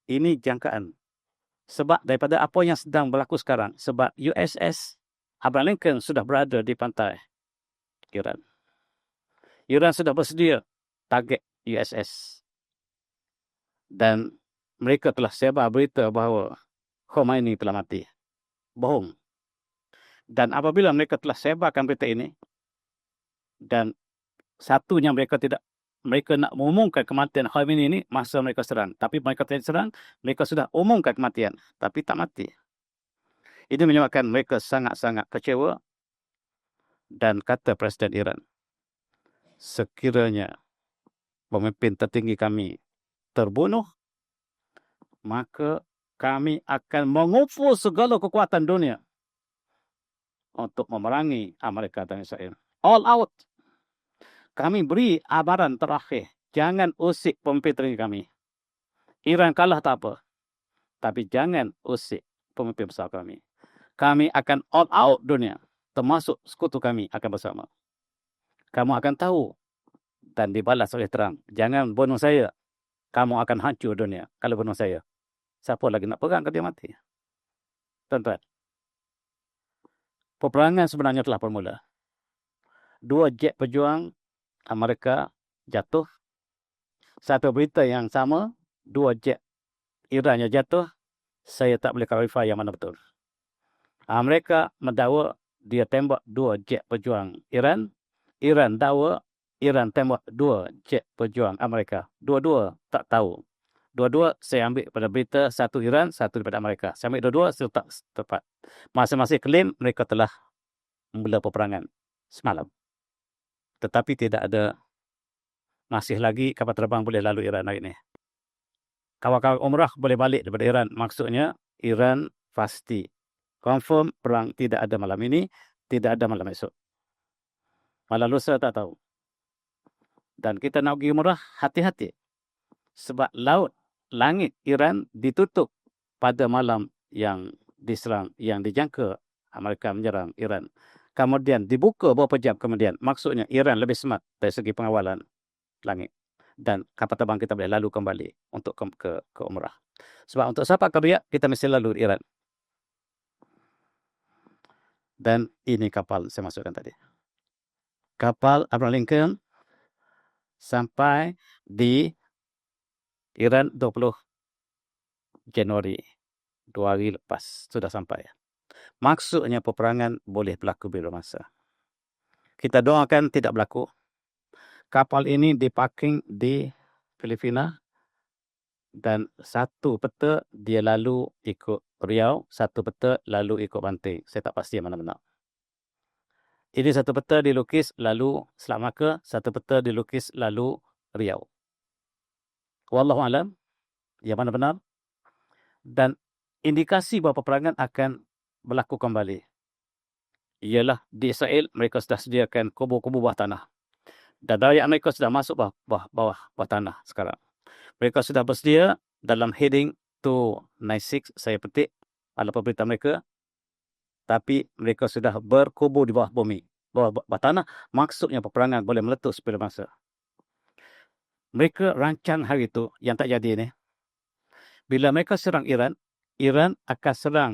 Ini jangkaan. Sebab daripada apa yang sedang berlaku sekarang, sebab USS Abraham Lincoln sudah berada di pantai Iran. Iran sudah bersedia target USS. Dan mereka telah sebar berita bahawa Khomeini telah mati. Bohong. Dan apabila mereka telah sebarkan berita ini, dan satunya mereka nak mengumumkan kematian Khomeini ini masa mereka serang. Tapi mereka tidak serang, mereka sudah umumkan kematian. Tapi tak mati. Ini menyebabkan mereka sangat-sangat kecewa. Dan kata Presiden Iran, sekiranya pemimpin tertinggi kami terbunuh, maka kami akan mengumpul segala kekuatan dunia untuk memerangi Amerika dan Israel. All out. Kami beri amaran terakhir. Jangan usik pemimpin tertinggi kami. Iran kalah tak apa. Tapi jangan usik pemimpin besar kami. Kami akan all out dunia. Termasuk sekutu kami akan bersama. Kamu akan tahu. Dan dibalas oleh Trump. Jangan bunuh saya. Kamu akan hancur dunia kalau bunuh saya. Siapa lagi nak pegang kalau dia mati? Tuan-tuan. Peperangan sebenarnya telah bermula. 2 jet pejuang Amerika jatuh. Satu berita yang sama. 2 jet Iran yang jatuh. Saya tak boleh clarify yang mana betul. Amerika mendakwa dia tembak 2 jet pejuang Iran. Iran dakwa Iran tembak 2 jet pejuang Amerika. Dua-dua tak tahu. Dua-dua saya ambil pada berita, satu Iran, satu daripada Amerika. Saya ambil dua-dua, saya tak tepat. Masing-masing klaim mereka telah memula peperangan semalam. Tetapi tidak ada, masih lagi kapal terbang boleh lalu Iran hari ini. Kawan-kawan umrah boleh balik daripada Iran. Maksudnya Iran pasti confirm perang tidak ada malam ini, tidak ada malam esok. Malam lusa tak tahu. Dan kita nak pergi umrah, hati-hati. Sebab laut, langit Iran ditutup pada malam yang diserang, yang dijangka Amerika menyerang Iran. Kemudian dibuka beberapa jam kemudian. Maksudnya Iran lebih smart dari segi pengawalan langit. Dan kapal terbang kita boleh lalu kembali untuk ke umrah. Sebab untuk Sabah ke Riyadh, kita mesti lalu Iran. Dan ini kapal saya masukkan tadi. Kapal Abraham Lincoln sampai di Iran 20 Januari. 2 hari lepas sudah sampai. Maksudnya peperangan boleh berlaku bila masa. Kita doakan tidak berlaku. Kapal ini diparking di Filipina. Dan satu peta dia lalu ikut Riau. Satu peta lalu ikut Banting. Saya tak pasti yang mana benar. Ini satu peta dilukis lalu Selat Melaka. Satu peta dilukis lalu Riau. Wallahualam. Yang mana benar. Dan indikasi bahawa peperangan akan berlaku kembali. ialah di Israel mereka sudah sediakan kubur-kubur bawah tanah. Dan rakyat mereka sudah masuk bawah tanah sekarang. Mereka sudah bersedia dalam heading 296, saya petik walaupun berita mereka, tapi mereka sudah berkubur di bawah bumi, bawah tanah. Maksudnya peperangan boleh meletus bila masa. Mereka rancang hari itu yang tak jadi ni. Bila mereka serang Iran, Iran akan serang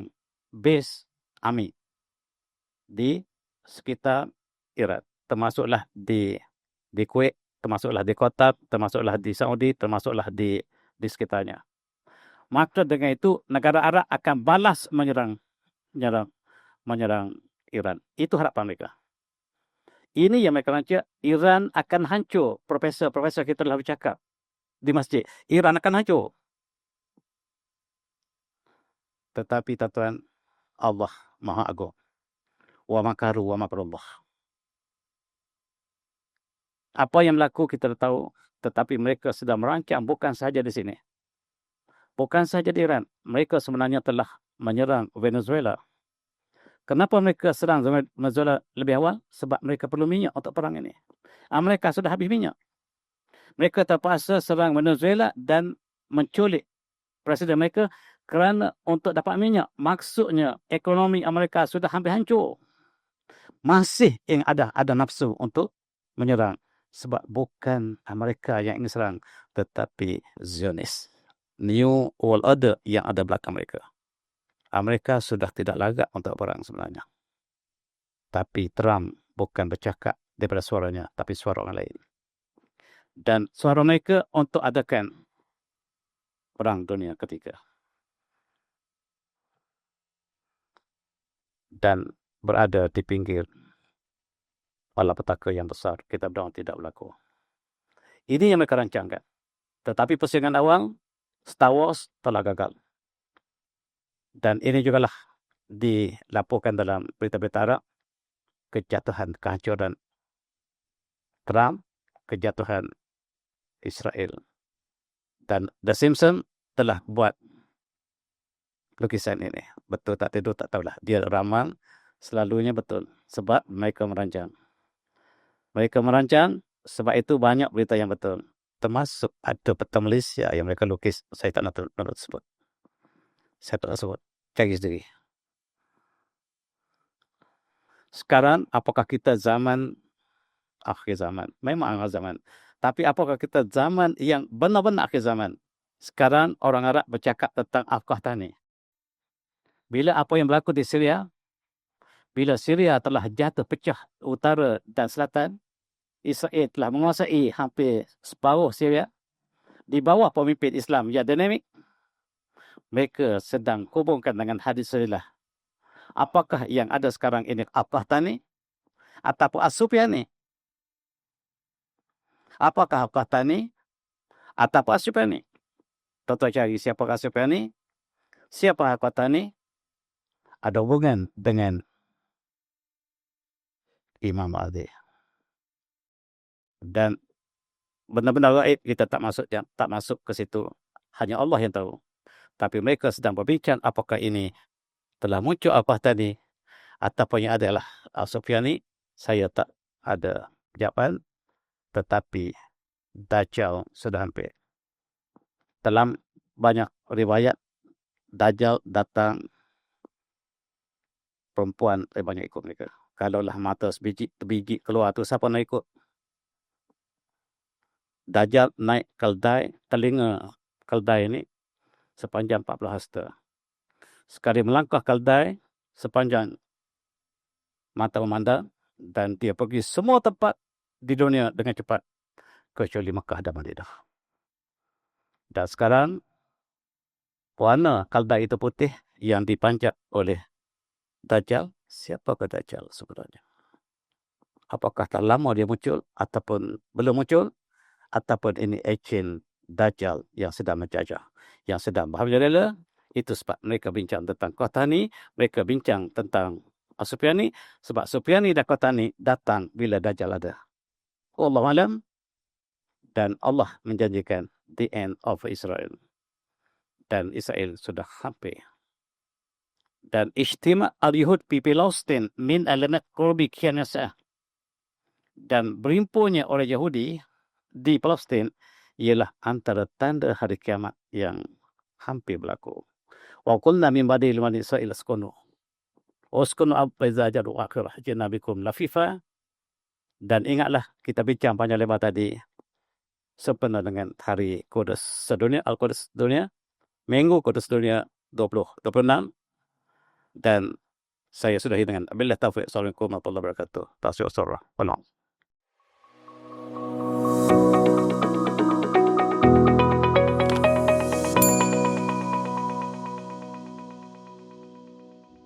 base army di sekitar Iran, termasuklah di Kuwait, termasuklah di Qatar, termasuklah di Saudi, termasuklah di sekitarnya. Maka dengan itu negara Arab akan balas menyerang Iran. Itu harapan mereka. Ini yang mereka rancang. Iran akan hancur. Profesor kita telah bercakap di masjid. Iran akan hancur. Tetapi tuan, Allah Maha Agung. Wa makaru wa makarullah. Apa yang berlaku kita tahu, tetapi mereka sedang merancang bukan sahaja di sini. Bukan sahaja di Iran. Mereka sebenarnya telah menyerang Venezuela. Kenapa mereka serang Venezuela lebih awal? Sebab mereka perlu minyak untuk perang ini. Mereka sudah habis minyak. Mereka terpaksa serang Venezuela dan menculik presiden mereka kerana untuk dapat minyak. Maksudnya ekonomi Amerika sudah hampir hancur. Masih yang ada nafsu untuk menyerang. Sebab bukan Amerika yang ingin serang, tetapi Zionis. New World Order yang ada belakang mereka. Amerika sudah tidak lagak untuk perang sebenarnya. Tapi Trump bukan bercakap daripada suaranya, tapi suara orang lain. Dan suara mereka untuk adakan perang dunia ketiga. Dan berada di pinggir malapetaka yang besar. Kita berdoa tidak berlaku. Ini yang mereka rancangkan. Tetapi persaingan awal, Star Wars telah gagal. Dan ini jugalah dilaporkan dalam berita-berita Arab. Kejatuhan, kehancuran Trump, kejatuhan Israel. Dan The Simpsons telah buat lukisan ini. Betul tak tidur tak tahulah. Dia ramal selalunya betul. Sebab mereka merancang. Sebab itu banyak berita yang betul. Termasuk ada peta Malaysia yang mereka lukis. Saya tak nak sebut. Cari sendiri. Sekarang apakah kita zaman akhir zaman? Memang akhir zaman. Tapi apakah kita zaman yang benar-benar akhir zaman? Sekarang orang Arab bercakap tentang Al-Qahtani. Bila apa yang berlaku di Syria, bila Syria telah jatuh pecah utara dan selatan, Israel telah menguasai hampir separuh Syria di bawah pemimpin Islam yang dinamik. Mereka sedang hubungkan dengan hadis Rasulullah. Apakah yang ada sekarang ini Al-Qahtani ataupun As-Sufyani? Apakah Al-Qahtani ataupun As-Sufyani? Tuan-tuan cari siapa As-Sufyani, siapa Al-Qahtani. Ada hubungan dengan Imam Mahdi. Dan benar-benar gaib kita tak masuk ke situ. Hanya Allah yang tahu. Tapi mereka sedang berbincang apakah ini telah muncul Al-Qahtani ataupun yang adalah Al-Sufyani. Saya tak ada jawapan. Tetapi Dajjal sudah hampir. Dalam banyak riwayat, Dajjal datang perempuan banyak ikut mereka. Kalaulah mata sebiji keluar tu, siapa nak ikut? Dajjal naik keldai, telinga keldai ini sepanjang 40 hasta. Sekali melangkah keldai sepanjang mata memandang, dan dia pergi semua tempat di dunia dengan cepat kecuali Mekah dan Madinah. Dan sekarang warna keldai itu putih yang dipanjat oleh Dajjal. Siapakah Dajjal sebenarnya? Apakah tak lama dia muncul ataupun belum muncul? Ataupun ini agent Dajjal yang sedang menjajah, yang sedang berhamil. Itu sebab mereka bincang tentang Qahtani, mereka bincang tentang As-Sufyani, sebab Sufyani dan Qahtani datang bila Dajjal ada. Wallahu alam. Dan Allah menjanjikan the end of Israel. Dan Israel sudah hampir Dan ijtima' al-Yahud fi Palestin min alamat qurbi kianasah. Dan berimpunya orang Yahudi di Palestin ialah antara tanda hari kiamat yang hampir berlaku. Wa qulna min ba'di liman Israil askunu. Uskunu abaiza jadu akhirah jinabikum lafifa. Dan ingatlah kita bincang panjang lebar tadi sempena dengan hari Kudus sedunia, Al-Qudus dunia, Minggu Kudus dunia 26. Dan saya sudahi dengan Abillah Taufiq. Assalamualaikum warahmatullahi wabarakatuh. Tasya Surah.